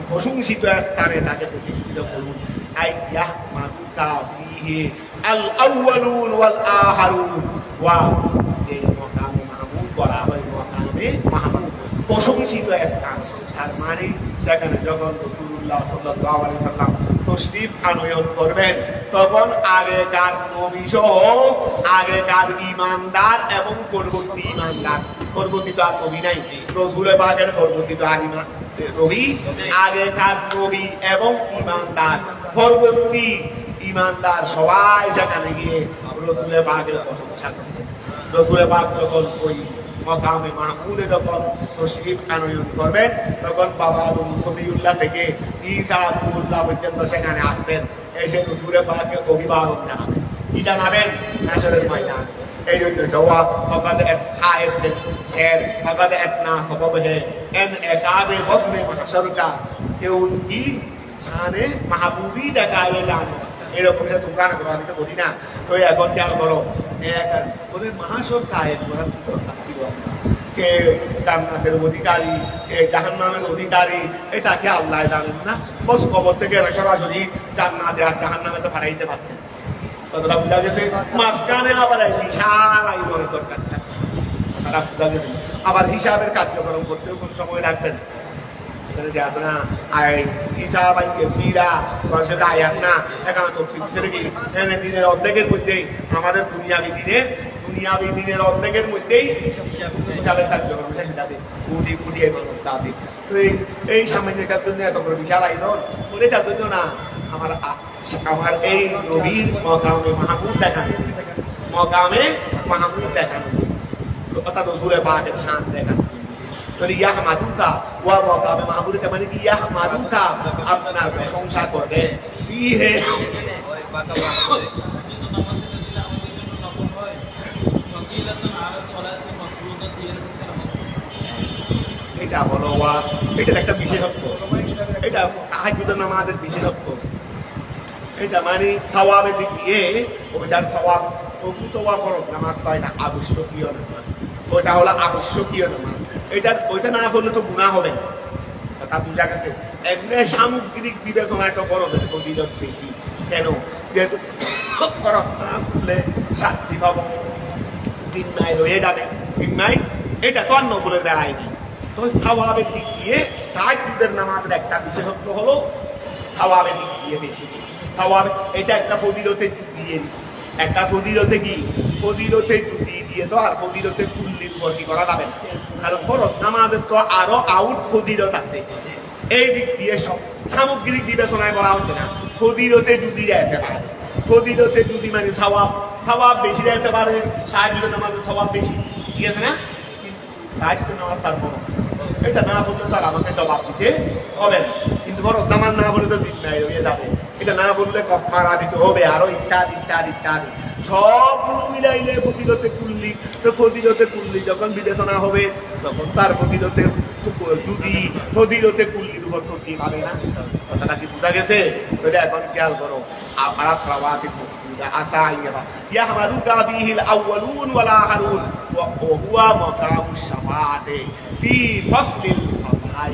প্রশংসিত স্থানে তাকে প্রতিষ্ঠিত করুন। আইয়া মাদুকা ফিহি আল আউয়ালুন ওয়াল আখিরুন, ওয়া যে মাকামে মাহমুদ বলা হয়, মাকামে মাহমুদ প্রশংসিত স্থান। আর মানে সেখানে যখন রাসূলুল্লাহ সাল্লাল্লাহু আলাইহি সাল্লাম তশরিফ আনয়ন করবেন, তখন আগেকার নবী সহ আগেকার ইমানদার এবং পরবর্তী ইমানদার, পরবর্তী তো আর নবী নাই, রাসূলের পাকের পরবর্তী তো আর নবী, আগেকার নবী এবং ইমানদার পরবর্তী ইমানদার সবাই সেখানে গিয়ে রসুলের পাকের প্রশংসা করবে। রসুলের পাক যখন ওই মকামে মাহমুদে যখন তশরিফ আনয়ন করবেন, তখন বাবা সফিউল্লাহ থেকে ঈসা আবদুল্লাহ পর্যন্ত সেখানে আসবেন, এসে রসুলের পাককে অভিবাদন জানাবেন। কি জানাবেন? হাশরের ময়দান। এই জন্য দোয়া ফকদ খায়েস শের ফকদ ইতনা সবব है इन एकाबे वफ्न महशर का कि उनकी शाने महबूबी डकाए जाने। এরকম তোমরা না করো, আমি তো বলি না। তো এখন খেয়াল করো, ওদের মহাসর কায়েদ করার কি দরকার ছিল? কে জান্নাতের অধিকারী, কে জাহান্নামের অধিকারী, এটাকে আল্লাহ জানেন না? বস কবর থেকে সরাসরি জান্নাতে আর জাহান্নামে তো ফাটাইতে পারতেন। কতটা বুঝা গেছে? মাঝখানে আবার বিশাল আয়োজনের দরকার থাকে। তারা বুঝা গেছে? আবার হিসাবের কার্যক্রম করতেও কোন সময় লাগবে না। না হিসাব মানুষের আয়াত না, এখানে দিনের অর্ধেকের মধ্যেই আমাদের দুনিয়াবি দিনের অর্ধেকের মধ্যেই হিসাবের কার্যক্রম শেষ যাবে। উঠিয়ে মানুষ যাবে। তো এই সামান্যটার জন্য এত বড় বিশাল আয়োজন এটার জন্য না, আমার এই নবীর মকামে মাহমুদ দেখানো, মকামে মাহমুদ দেখানো, অর্থাৎ রসুলের পাকের শান দেখানো। ইয়া মাদুকা ওয়া মকামে মাহমুদকে মানে কি ইয়া মাদুকা আপনার প্রশংসা করবে। এটা হলো এটার একটা বিশেষত্ব, এটা তাহাজ্জুদের নামাজের বিশেষত্ব। এটা মানে সওয়াবের দিক দিয়ে ওইটার সওয়াব প্রকৃত ওয়া ফরজ নামাজ তো এটা আবশ্যকীয় নামাজ, ওইটা হলো আবশ্যকীয় নামাজ। ওইটা না করলে তো গুনাহ হবে না। কথা বুঝা গেছে? এমনি সামগ্রিক বিবেচনায় তো ফরজের ফজিলত বেশি। কেন? যেহেতু ফরজ না করলে শাস্তি পাবো, জিম্মায় রয়ে যাবে। জিম্মায় এটা তো আর নফলের বেড়ায় নেই। তো সওয়াবের দিক দিয়ে তাহাজ্জুদের নামাজের একটা বিশেষত্ব হলো সওয়াবের দিক দিয়ে বেশি। সওয়াব এটা একটা ফজিলতে জুতিয়ে দিই, একটা ফজিলতে কি ফজিলতে জুতিয়ে দিয়ে তো আর ফজিলতে কুল্লির উপর কি করা যাবে না। কারণ ফরজ নামাজের তো আরো আউট ফজিলত আছে। এই দিক দিয়ে সব সামগ্রিক বিবেচনায় করা হচ্ছে না। ফজিলতে জুতি যেতে পারে, ফজিলতে জুতি মানে সওয়াব বেশি যেতে পারে। তাহাজ্জুদের নামাজের সওয়াব বেশি, ঠিক আছে না? তাহাজ্জুদের নামাজ তার ফরজ, এটা না বললে তার আমাকে জবাব দিতে হবে না। কিন্তু ফরজ নামাজ না বলে তো দিন নাই হয়ে যাবে, এটা না বললে কাফারা দিতে হবে, আরো ইত্যাদি ইত্যাদি ইত্যাদি সবগুলো মিলাইলে ফজিলতে কুল্লি। তো ফজিলতে কুল্লি যখন বিবেচনা হবে তখন তার ফজিলতে যদি ফজিলতে কুল্লির উপর তো কি পাবে না। কথাটা কি বোঝা গেছে? তো এখন খেয়াল করো, আপনারা সলাওয়াতিল মাফরুদা আসা আইবা ইয়াহমাদুকা বিহিল আউয়ালুন ওয়াল আখিরুন ওয়া হুয়া মাকামুশ শাফাআতি ফি ফাসলিল ফাদাই।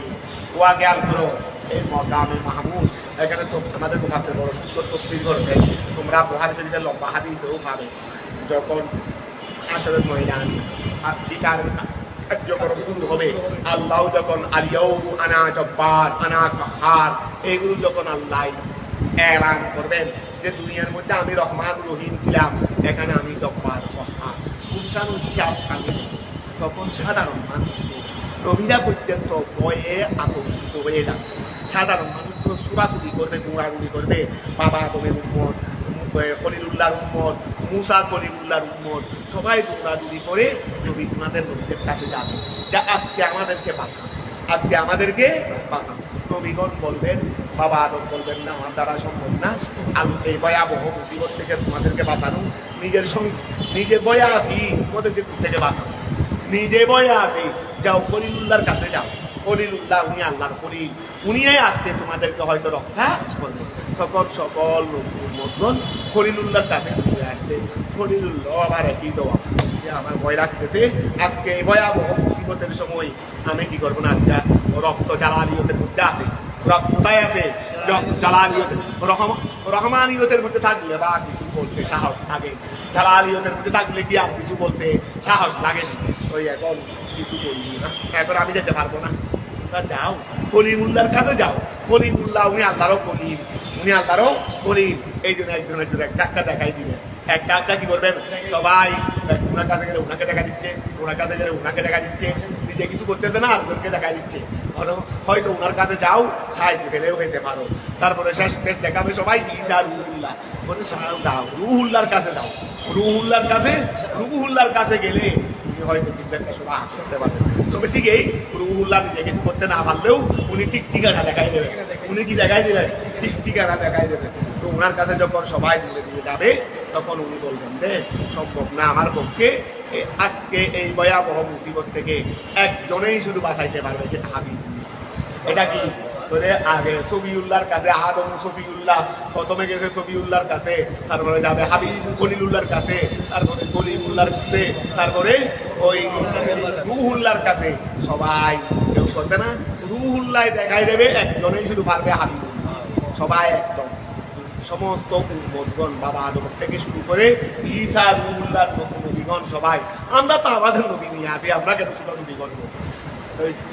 ওয়া খেয়াল করো, এই মকামে মাহমুদ এখানে তো আমাদের কাছে বড় সুন্দর তফসির করবে। তোমরা বুখারী শরীফের লম্বা হাদিসেও পাবে, যখন হাশরের ময়দান বিচারের কার্যক্রম শুরু হবে, আল্লাহ যখন আলিয়াউম আনা জব্বার আনা কাহার এইগুলো যখন আল্লাহ এলান করবেন যে দুনিয়ার মধ্যে আমি রহমান রহিম ছিলাম, এখানে আমি জব্বার কাহার, কোনখান হিসাব আমি, তখন সাধারণ মানুষ নবীরা পর্যন্ত ভয়ে আতঙ্কিত হয়ে যাবে। সাধারণ মানুষ তো ছুটাছুটি করবে, দৌড়াদৌড়ি করবে, বাবা আদমের উম্মত, খলিলুল্লাহর উম্মত, মুসা খলিলুল্লাহর উম্মত, সবাই দৌড়াদৌড়ি করে নবী তোমাদের নবীদের কাছে যাবে, যা আজকে আমাদেরকে বাঁচান, আজকে আমাদেরকে বাঁচান। নবীগণ বলবেন, বাবা আদম বলবেন না, আমার দ্বারা সম্ভব না, আমি এই ভয়াবহ মুসিবত থেকে তোমাদেরকে বাঁচানো, নিজে বয়া আছি, তোমাদেরকে থেকে বাঁচানো, নিজে বয়ে আছি, যাও খলিলুল্লাহর কাছে যাও। খলিলুল্লাহ উনি আল্লাহর খলিল, উনি আজকে তোমাদেরকে হয়তো রক্ষা করবে। তখন সকল নবীগণ খলিলুল্লাহর কাছে ঘুরে আসবে। খলিলুল্লাহ আবার একই দোয়া যে আমার ভয় লাগতেছে, আজকে এই ভয়াবহ মুসিবতের সময় আমি কি করবো না, আজকে রক্ত জালালিয়তের মধ্যে আছে, কোথায় আছে? জালালিয়তের রহমানিয়তের মধ্যে থাকলে বা কিছু বলতে সাহস থাকে, জালালিয়তের মধ্যে থাকলে কি আর কিছু বলতে সাহস লাগে। ওই এখন কিছু বলছি না, এখন আমি যেতে পারবো না। যাও কলিমুল্লাহর কাছে যাও। কলিমুল্লাহ উনি আল্লাহরও কলিম, উনি আল্লাহরও কলিম, এই জন্য একজন একটা দেখাই দিবেন। একটা একটা কি করবেন সবাই ওনার কাছে গেলে ওনাকে দেখা দিচ্ছে, ওনার কাছে গেলে ওনাকে দেখা দিচ্ছে, নিজে কিছু করতেছে না আরেকজনকে দেখা দিচ্ছে। হয়তো ওনার কাছে যাও সাহায্য ফেলেও হইতে পারো, তারপরে শেষ পেশ দেখাবে সবাই ঈসা রুহুল্লাহ বলে যাও রুহুল্লাহর কাছে যাও, রুহুল্লাহর কাছে গেলে হয়তো একটা সময় হাত করতে পারবেন। তবে ঠিক এই রুহুল্লাহ নিজে কিছু করতে না পারলেও উনি ঠিক ঠিকানা দেখাই দেবেন। উনি কি দেখাই দেবেন? ঠিক ঠিকানা দেখাই দেবেন। তো ওনার কাছে যখন সবাই দূরে দিয়ে যাবে তখন উনি বলবেন যে সম্ভব না আমার পক্ষে, আজকে এই ভয়াবহ মুসিবত থেকে একজনেই শুধু বাঁচাইতে পারবে, সেটা হাবিব। এটা কি করে আগে সফিউল্লাহর কাছে, আদম সফিউল্লাহ প্রথমে গেছে সফিউল্লাহর কাছে, তারপরে যাবে হাবিব খলিলুল্লাহর কাছে, তারপরে কলিমুল্লাহর কাছে, তারপরে ওই রুহুল্লাহর কাছে। সবাই কেউ করবে না, রুহুল্লাহ দেখাই দেবে একজনেই শুধু পারবে হাবিব। সবাই একদম সমস্ত উম্মতগণ বাবা আদম থেকে শুরু করে ঈসা রুহুল্লাহর নবীগণ সবাই, আমরা তো আমাদের নবী নিয়ে আছি, আমরা কেন শুধু নবী করবো?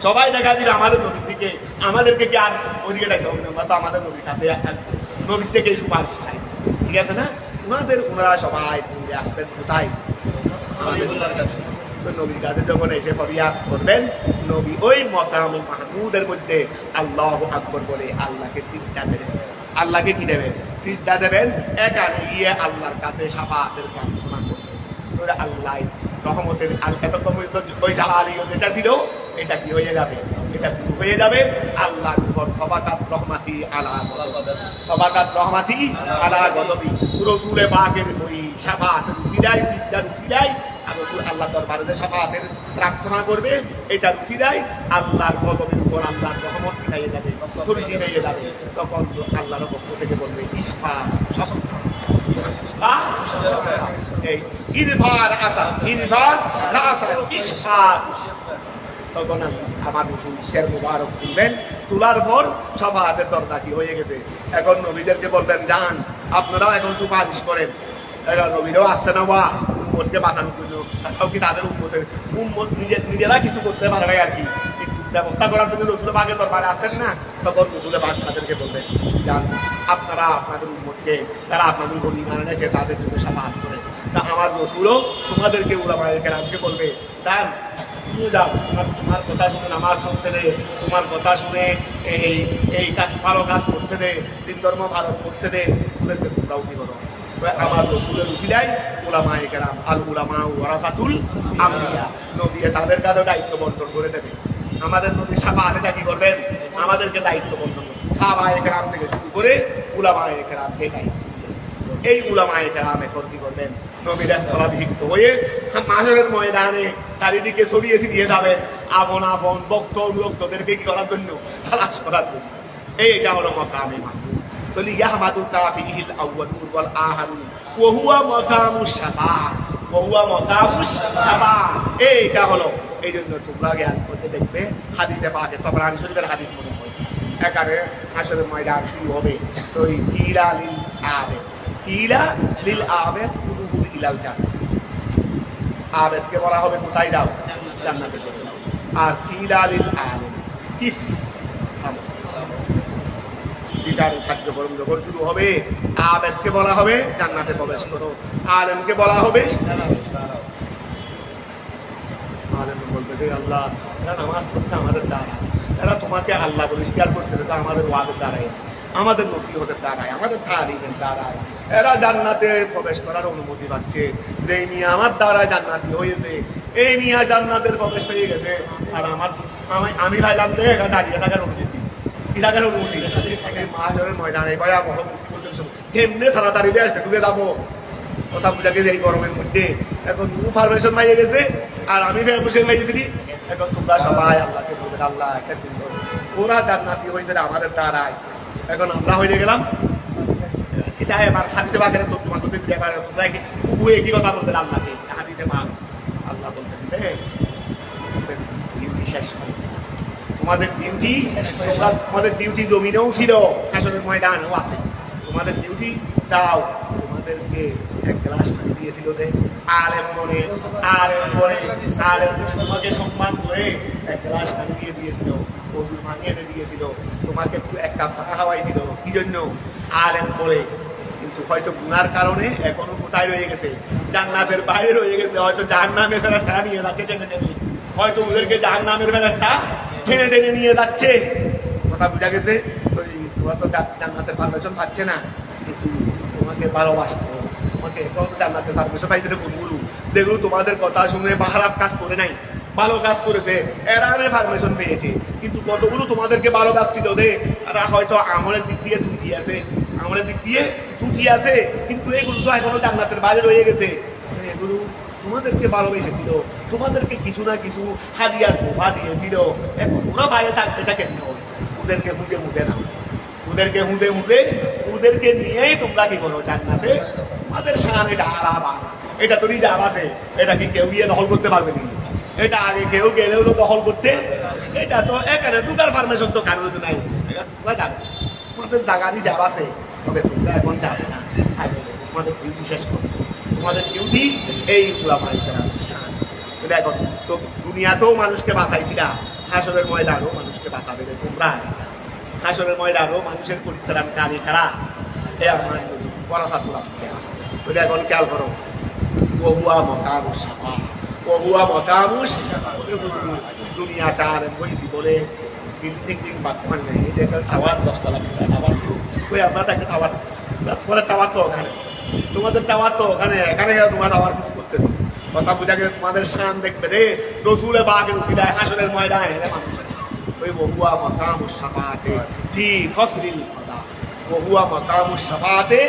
সবাই দেখা দিল আমাদের নবীর দিকে, আমাদেরকে কি আর ওইদিকে দেখা হবে? আমরা তো আমাদের নবীর কাছে নবীর থেকে সুপারিশ চাই, ঠিক আছে না? ওনারা সবাই পুরে আসবেন কোথায়? নবীর কাছে যখন এসে ফরিয়াদ করবেন, নবী ওই মকামে মাহমুদের মধ্যে আল্লাহু আকবার বলে আল্লাহকে সিজদা দেবেন। আল্লাহকে কি দেবেন? সিজদা দেবেন। এখানে গিয়ে আল্লাহর কাছে শাফাআতের প্রার্থনা করবেন। আল্লাহ রহমতের এতক্ষণ ওই জালালিয়ত যেটা ছিল এটা কি হয়ে যাবে? এটা হয়ে যাবে আল্লাহর উপর সবাকাত রহমাতি আলা গদবি। রাসূলে পাকের ওই শাফাআতের উসিলায়, সিজদার উসিলায় আল্লাহ দরবারে যে শাফাআতের প্রার্থনা করবে, এটা উসিলায় আল্লাহর গদবের উপর আল্লাহর রহমত হয়ে যাবে, তৈরি হয়ে যাবে। তখন আল্লাহর পক্ষ থেকে বলবে ইসফা তখন আমার রসুল মুবারক তুলবেন, তোলার পর শাফাআতের দরজা কি হয়ে গেছে। এখন নবীদেরকে বলবেন যান আপনারাও এখন সুপারিশ করেন। নবীরাও আসছে না বা উম্মতকে বাঁচানোর জন্য, তারাও কি তাদের উম্মত নিজেরা কিছু করতে পারে না আর কি, ব্যবস্থা করার জন্য রসুল পাকের দরবারে আসেন না। তখন রসুল পাক তাদেরকে বলবেন যান আপনারা আপনাদের উম্মতকে, তারা আপনাদের উপর ঈমান এনেছে তাদের জন্য শাফাআত করেন। তা আমার রসুলও তোমাদেরকে উলামায়ে কেরামকে বলবে যান তুমি যাও, তোমার কথা শুনে নামাজ পড়ছে দে, তোমার কথা শুনে এই কাজ ভালো কাজ করছে দে, দিন ধর্ম ভালো করছে দে, ওদেরকে তোমরাও কি করো। আমার রসুলের উসিলায় উলামায়ে কেরাম আল উলামা ওয়ারাসাতুল আমবিয়া, নবী তাদের কাছে দায়িত্ব বন্টন করে দেবে। আমাদের নবী শাফাআতে কি করবেন? আমাদেরকে দায়িত্ব বন্টন করবেন। সাহাবায়ে কেরাম থেকে শুরু করে উলামায়ে কেরামকে দায়িত্ব, এই উলামায়ে কেরাম এখন কি করবেন? নবীর স্থলাভিষিক্ত হয়ে মাহশরের ময়দানে চারিদিকে ছড়িয়ে ছিটিয়ে যাবেন, আপন আপন ভক্ত অনুরক্তদেরকে কি করার জন্য? তালাশ করার জন্য। এইটা হলো মাকামে মাহমুদ। তো লিয়াহমাদুল কাফিহিল আউয়ালুন ওয়াল আখিরুন ওয়া হুয়া মাকামুশ শাফাআহ, ওয়া হুয়া মাকামুশ শাফাআহ। এইটা হলো, এই জন্য তোমরা জ্ঞান করতে দেখবে হাদিসে পাকে তাবরানী শরীফের হাদিস মনে হয়, এখানে হাশরের ময়দান শুরু হবে। তো কিলা লিল আবেদ, কিলা লিল আবেদ কুলুহুল ইলাল জান্নাহ। আবেদকে বলা হবে কোথায় যাও? জান্নাতে চলে যাও। আর কিলা লিল আবেদ কিস বিচার কার্যক্রম যখন শুরু হবে, আবেদকে বলা হবে জান্নাতে প্রবেশ করো, আলেমকে বলা হবে বলবে যে আল্লাহ এরা নামাজ পড়ছে আমাদের দ্বারা, এরা তোমাকে আল্লাহ বলে স্বীকার করছে, তা আমাদের ওয়াদের দ্বারাই, আমাদের নসিহতের দ্বারাই, আমাদের তালিমের দ্বারাই এরা জান্নাতে প্রবেশ করার অনুমতি পাচ্ছে। যে মিয়া আমার দ্বারা জান্নাতি হয়েছে, এই মিয়া জান্নাতের প্রবেশ পেয়ে গেছে, আর আমি ভাইলাম যে এটা দাঁড়িয়ে থাকার অনুমতি, ইলাকার অনুমতি। মাহশরের ময়দানে ভয়াবহ মুসিবতের সময় কেমনে তাড়াতাড়ি আসতে ঢুকে যাবো কথা বুঝাকে এই গরমের মধ্যে। এখন ফার্মেশন মাইয়ে গেছে আর আমি ফার্মেশন মাইয়েছি। এখন তোমরা সবাই আল্লাহকে বলবে আল্লাহ একটা দিন ওরা জান্নাতি হয়েছে আমাদের দ্বারাই, এখন আমরা হয়ে গেলাম। এটা এবার হাদিতে বাগের তো তোমার করতে এবার তোমরা একই কথা বলতেন আল্লাহকে, হাদিতে মা আল্লাহ বলতেন ডিউটি শেষ করে তোমাদের ডিউটি, তোমাদের ডিউটি জমিনেও ছিল, হাশরের ময়দানেও আছে, তোমাদের ডিউটি যাও। তোমাদেরকে এক গ্লাস পানি দিয়েছিল যে আলেম মনে তোমাকে সম্মান করে এক গ্লাস পানি দিয়ে দিয়েছিল, ওজুর পানি এনে দিয়েছিল, তোমাকে একটু এক কাপ চা খাওয়াইছিল, কি জন্য? আলেম বলে। কিন্তু হয়তো গুনার কারণে এখনো কোথায় রয়ে গেছে, জান্নাতের বাইরে রয়ে গেছে। হয়তো জাহান্নামের ফেরেশতা নিয়ে যাচ্ছে টেনে টেনে, হয়তো ওদেরকে জাহান্নামের ফেরেশতা টেনে টেনে নিয়ে যাচ্ছে। কথা বুঝা গেছে? তোমরা তো জান্নাতের পারমিশন পাচ্ছে না, কিন্তু তোমাকে ভালোবাসতো, তোমাকে জান্নাতের পারমিশন পাইছে গুরু, দেখলো তোমাদের কথা শুনে খারাপ কাজ করে নাই, ভালো কাজ করেছে, এরা পারমিশন পেয়েছে। কিন্তু কতগুলো তোমাদেরকে ভালোবাসছিল রে, এরা হয়তো আমলের দিক দিয়ে ত্রুটি আছে, আমলের দিক দিয়ে ত্রুটি আছে, কিন্তু এগুলো তো এখনো জান্নাতের বাইরে রয়ে গেছে। এগুলো তোমাদেরকে ভালোবেসেছিল, তোমাদেরকে কিছু না কিছু হাদিয়ার ধোঁয়া দিয়েছিল, এখন ওরা বাইরে থাকবে, এটা কেন? ওদেরকে খুঁজে মুখে নাও, ওদেরকে হুঁদে হুঁদে ওদেরকে নিয়েই তোমরা কি করো জান্নাতে তোমাদের সামনে ডালা বানা। এটা তো রিজার্ভ আছে, এটা কি কেউ গিয়ে দখল করতে পারবে না? এটা আগে কেউ গেলেও তো দখল করতে, এটা তো এখানে ঢুকার পারমিশন তো কারো নাই, তোমরা যাবে, তোমাদের জায়গা রিজার্ভ আছে, তবে তোমরা এখন যাবে না, আগে তোমাদের ডিউটি শেষ করবে, তোমাদের ডিউটি এই উলামায়ে কেরামের শান। এখন তো দুনিয়াতেও মানুষকে বাঁচাইছিলা, হাসরের ময়দানও মানুষকে বাঁচাবে তোমরা। হাসরের ময়দানও মানুষের পরিত্রাণকারী কারা? এ আমার পরাসাতুল আম্বিয়া। ওটা এখন খেয়াল করো, ওহুয়া মকামুস সাফা, ওহুয়া মকামুস দুনিয়াটা আর ওই জীবনে বিল্ডিং বাঁধমান নেই, এই যে টাওয়ার 10 তলা টাওয়ার, ওই আমরা তাকে টাওয়ার, তোমাদের টাওয়ার তো ওখানে, তোমাদের টাওয়ার তো ওখানে, এখানে তোমার টাওয়ার কিছু করতে কথা বুঝা গেছে। তোমাদের শান দেখবে রে, রসুলে বাঘের উঠি দেয় হাসরের ময়দানে মানুষের। ওই ওহুয়া মাকামুস শাফাআতে ফি ফসলিল কদা, ওহুয়া মাকামুস শাফাআতে,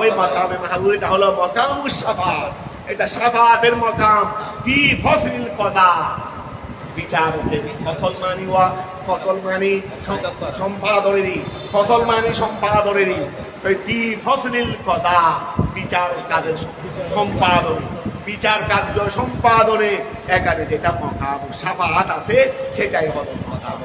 ওই মাকামে মাহমুদটা হলো মাকামুস শাফাআত, এটা শাফাআতের মাকাম ফি ফসলিল কদা। বিচারকের ফসল মানি, ওয়া ফসল মানি সম্পাদনেরই, ফসল মানি সম্পাদনেরই, তো ফি ফসলিল কদা বিচার কাজের সম্পাদনে, বিচার কার্য সম্পাদনে এখানে যেটা মাকাম শাফাআত আছে সেটাই হলো মাকাম,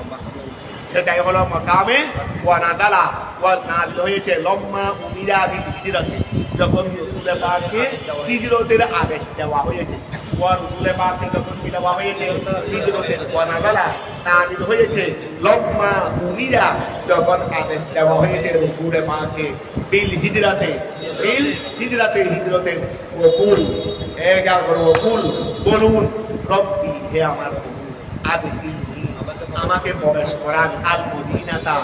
সেটাই হলো মাকামে ওয়া নাযালা, ওয়া নাযিল হয়েছে লম্মা উমিরা বিল হিজরাতে, যখন রাসূলে পাককে হিজরতের আদেশ দেওয়া হয়েছে, ওয়া রাসূলে পাককে যখন কি দেওয়া হয়েছে হিজরতের, ওয়া নাযালা নাযিল হয়েছে লম্মা উমিরা, যখন আদেশ দেওয়া হয়েছে রাসূলে পাককে বিল হিজরাতে, বিল হিজরাতে, হিজরতের ওকুল এগার করো ওকুল, বলুন রব্বি হে আমার আদখিলনি, আমাকে প্রবেশ করান, আল মদিনাতা,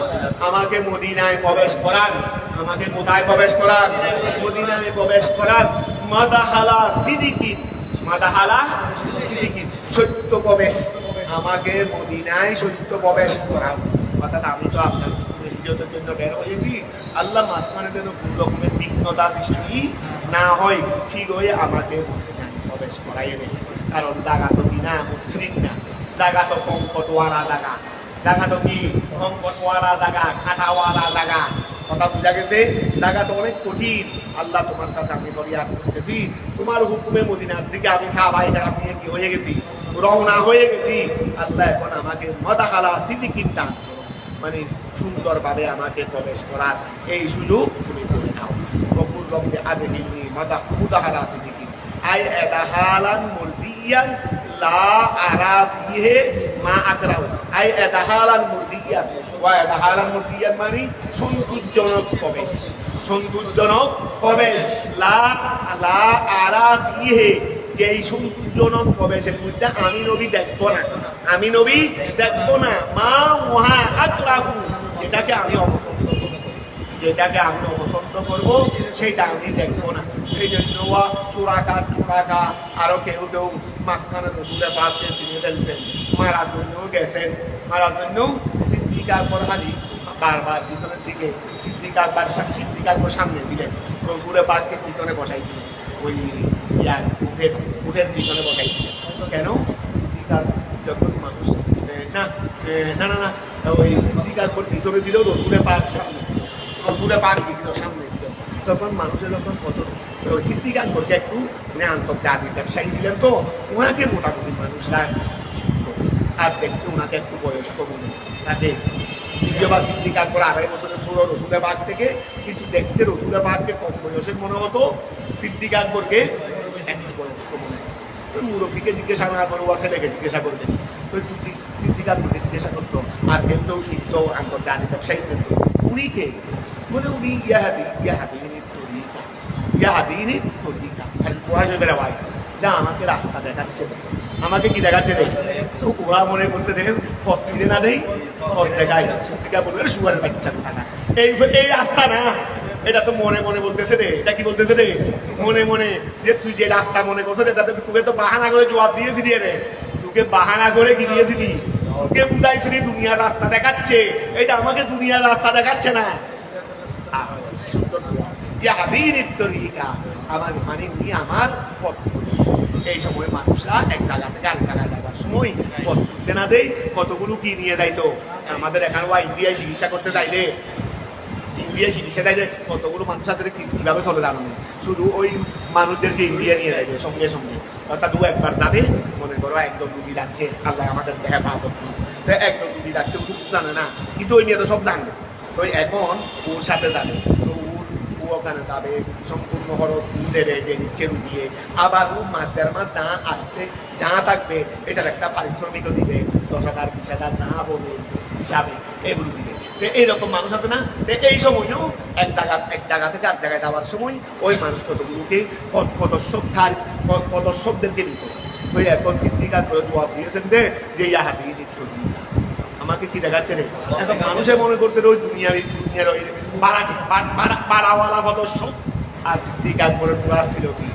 আমাকে মদিনায় প্রবেশ করান, আমাকে কোথায় প্রবেশ করান? মদিনায় প্রবেশ করান, মাদাহালা সিদিকিন, মাদাহালা সিদিকিন, সত্য প্রবেশ, আমাকে মদিনায় সত্য প্রবেশ করান। অর্থাৎ আমি তো আপনার হিজরতের জন্য বের হয়েছি, আল্লাহ মাঝখানে যেন কোন রকমের বিঘ্নতা সৃষ্টি না হয়, ঠিক হয়ে আমাকে মদিনায় প্রবেশ করাইয়ে দেবে। কারণ জায়গা তো কিনা মুসলিম না, জায়গা তো কঙ্কটওয়ালা জায়গা, জায়গা তো কি কঙ্কটওয়ালা জায়গা, খাটাওয়ালা জায়গা। কথা বুঝা গেছে? জায়গা তো অনেক কঠিন। আল্লাহ তোমার কাছে আমি ফরিয়াদ করতেছি, তোমার হুকুমে মদিনার দিকে আমি সাহাবায়ে কেরাম নিয়ে কি হয়ে গেছি, রওনা হয়ে গেছি। আল্লাহ এখন আমাকে মাদাহালা সিদিকিন দান করো, মানে সুন্দরভাবে আমাকে প্রবেশ করার এই সুযোগ তুমি করে নাও। রব্বুল রব্বি আদখিলনি মাদাহালা সিদিকিন, আই এদাহালান মুরদিয়ান লা আরা ফিহে মা আকরাউ, আই এদাহালান মুরদিয়ান, ওয়া এদাহালান মুরদিয়ান মানে সন্তোষজনক প্রবেশ, সন্তোষজনক প্রবেশ, লা লা আরা ফিহে, যেই সন্তোষজনক প্রবেশের মধ্যে আমি নবী দেখবো না, আমি নবী দেখবো না, মা ওহা আকরাহু, যেটাকে আমি অপছন্দ করবো, যেটাকে আমি অপছন্দ করবো সেইটা আমি দেখবো না। এই জন্য চোরাকা চোরাকা আরো কেউ কেউ মাঝখানে রসুলের পাককে চিনে ফেলছেন, মারার জন্যও গেছেন, মারার জন্য সিদ্দিক আকবর হানি বারবার পিছনের দিকে, সিদ্দিক আকবর সামনে দিলেন, রসুলের পাককে পিছনে বসাইছিলেন, ওই ইয়ার উঠের পিছনে বসাইছিলেন। কেন? সিদ্দিক আকবর যখন মানুষ না না না না ওই সিদ্দিক আকবর পিছনে ছিল, রসুলের পাক সামনে, রসুলের পাক দিছিল সামনে দিল, তখন মানুষের যখন কত সিদ্দিক আকবরকে একটু আন্তর্জাতিক ব্যবসায়ী ছিলেন তো, ওনাকে মোটামুটি মানুষরা আর দেখতে ওনাকে একটু বয়স্ক মনে তাকে, দ্বিতীয়বার সিদ্দিক আকবর 2.5 বছরের ছোট রসুলের পাক থেকে, কিন্তু দেখতে রসুলের পাককে কম বয়সের মনে হতো, সিদ্দিক আকবরকে একটু বয়স্ক মনে হতো। মুরব্বীকে জিজ্ঞাসা না করবো, ছেলেকে জিজ্ঞাসা করবেন, তো সিদ্দিক আকবরকে জিজ্ঞাসা করতো, আর কেউ শিখত আন্তর্জাতিক ব্যবসায়ী ছিলেন, উনি কে? বলে উনি ইয়াহাদি ইয়াহদিনি তরিকা আর বয়স বেরা ভাই যা আমাকে রাস্তা দেখাচ্ছে আমাকে কি দেখাচ্ছে রে ওরা মনে করছে রে পথ ফিরে না দেই পথ দেখাই টিকা বলবে সুগারের বাচ্চা টাকা এই রাস্তা না এটা তো মনে মনে বলতেছে রে এটা কি বলতেছে রে মনে মনে যে তুই যে রাস্তা মনে করছো তাতে তোকে তো বাহানা করে জবাব দিয়েছি দিয়ে রে তোকে বাহানা করে কি দিয়েছিলি তোকে বুঝাইছিলি দুনিয়ার রাস্তা দেখাচ্ছে এটা আমাকে দুনিয়ার রাস্তা দেখাচ্ছে না সুন্দর আমার মানে উনি আমার পথ এই সময় মানুষরা এক জায়গা থেকে আরেক জায়গায় যাওয়ার সময় পথ ছুটতে না দেয় কতগুলো কি নিয়ে দেয় তো আমাদের এখানে ইন্ডিয়ায় চিকিৎসা করতে চাইলে ইন্ডিয়া চিকিৎসা দেয় কতগুলো মানুষ আছে কিভাবে চলে জানো শুধু ওই মানুষদেরকে ইন্ডিয়া নিয়ে দেয় সঙ্গে সঙ্গে অর্থাৎ ও একবার যাবে মনে করো একদম রুগী যাচ্ছে আল্লাহ আমাদের দেখা পাওয়া তো একদম রুগী যাচ্ছে ও জানে না কিন্তু ওই নিয়ে তো সব জানে তো এখন ওর সাথে যাবে তো ওখানে যাবে সম্পূর্ণ খরচ দেবে যে নিচ্ছে রুগিয়ে আবার ও মাস দেড় মাস না আসতে যা থাকবে এটার একটা পারিশ্রমিকও দিবে 10,000 20,000 না বলে হিসাবে এগুলো দিবে এইরকম মানুষ আছে না এই সময়ও এক জায়গা থেকে এক জায়গায় যাওয়ার সময় ওই মানুষ কতগুলোকে পদস্যদেরকে দিত ওই এখন সিদ্দিকার করে জবাব দিয়েছেন যে ইয়াহাদি নিত্য আমাকে কি দেখাচ্ছে রে এখন মানুষে মনে করছে ওই দুনিয়ার ওই পাড়াওয়ালা সদস্য আর সিদ্দিকার করে পুরা ছিল কি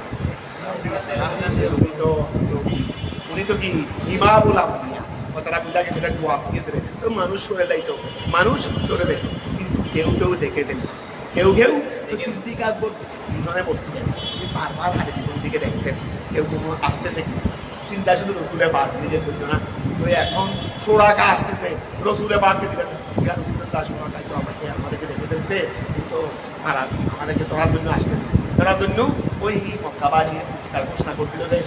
উনি তো কি ইমামুল আম্বিয়া কথাটা বুঝা গেছে জবাব দিয়েছে তো মানুষ সরে যাইতো মানুষ সরে যেত কিন্তু কেউ কেউ দেখে ফেলছে কেউ সিদ্দিকার পিছনে বসতেন বারবার হাতে জীবন দিকে দেখতেন কেউ কোনো আসতেছে কি চিন্তা শুধু রসুলে বাদ নিজের জন্য না তো এখন সোরাকা আসতেছে রসুলে বাদ দিয়ে দিলেন সোরাকাই তো আমাদেরকে দেখে ফেলছে কিন্তু আমাদেরকে ধরার জন্য আসতেছে ধরার জন্য ওই মক্কাবাসী পুরস্কার ঘোষণা করছিল যে